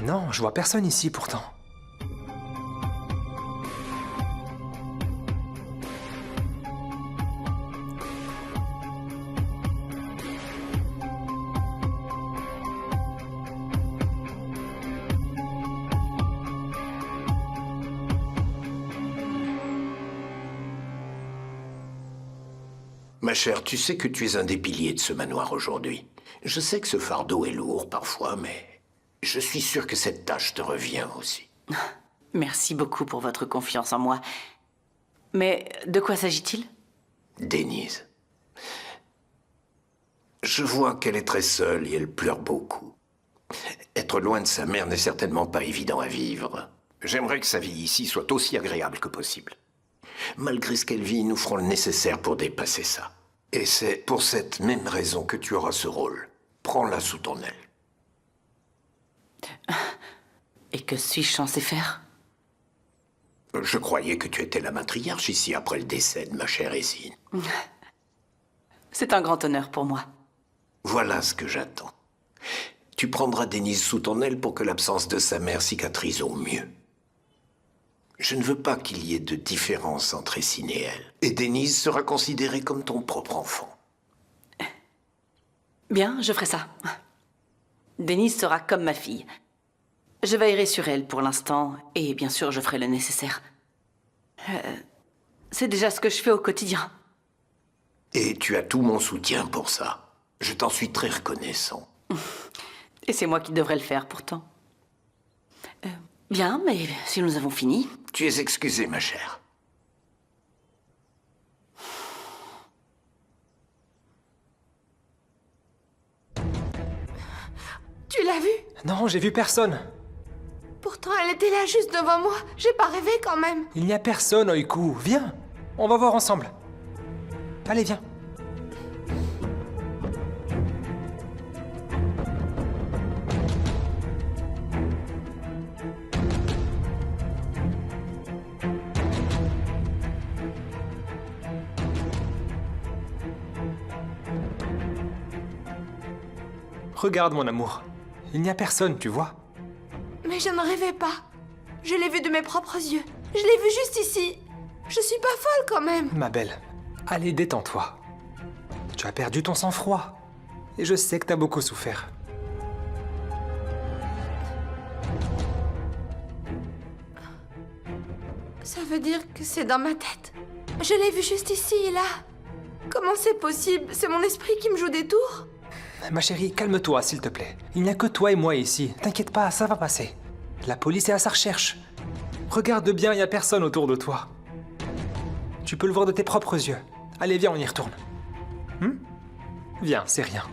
Non, je vois personne ici pourtant. Ma chère, tu sais que tu es un des piliers de ce manoir aujourd'hui. Je sais que ce fardeau est lourd parfois, mais je suis sûr que cette tâche te revient aussi. Merci beaucoup pour votre confiance en moi. Mais de quoi s'agit-il? Denise. Je vois qu'elle est très seule et elle pleure beaucoup. Être loin de sa mère n'est certainement pas évident à vivre. J'aimerais que sa vie ici soit aussi agréable que possible. Malgré ce qu'elle vit, nous ferons le nécessaire pour dépasser ça. Et c'est pour cette même raison que tu auras ce rôle. Prends-la sous ton aile. Et que suis-je censé faire? Je croyais que tu étais la matriarche ici après le décès de ma chère Essine. C'est un grand honneur pour moi. Voilà ce que j'attends. Tu prendras Denise sous ton aile pour que l'absence de sa mère cicatrise au mieux. Je ne veux pas qu'il y ait de différence entre Essine et elle. Et Denise sera considérée comme ton propre enfant. Bien, je ferai ça. Denise sera comme ma fille. Je veillerai sur elle pour l'instant, et bien sûr, je ferai le nécessaire. C'est déjà ce que je fais au quotidien. Et tu as tout mon soutien pour ça. Je t'en suis très reconnaissant. Et c'est moi qui devrais le faire, pourtant. Bien, mais si nous avons fini... Tu es excusée, ma chère. Tu l'as vue? Non, j'ai vu personne. Pourtant, elle était là juste devant moi. J'ai pas rêvé quand même. Il n'y a personne, Oiku. Viens, on va voir ensemble. Allez, viens. Regarde, mon amour. Il n'y a personne, tu vois. Mais je ne rêvais pas. Je l'ai vue de mes propres yeux. Je l'ai vue juste ici. Je suis pas folle quand même. Ma belle, allez, détends-toi. Tu as perdu ton sang-froid. Et je sais que t'as beaucoup souffert. Ça veut dire que c'est dans ma tête. Je l'ai vue juste ici et là. Comment c'est possible? C'est mon esprit qui me joue des tours? Ma chérie, calme-toi, s'il te plaît. Il n'y a que toi et moi ici. T'inquiète pas, ça va passer. La police est à sa recherche. Regarde bien, il n'y a personne autour de toi. Tu peux le voir de tes propres yeux. Allez, viens, on y retourne. Viens, c'est rien.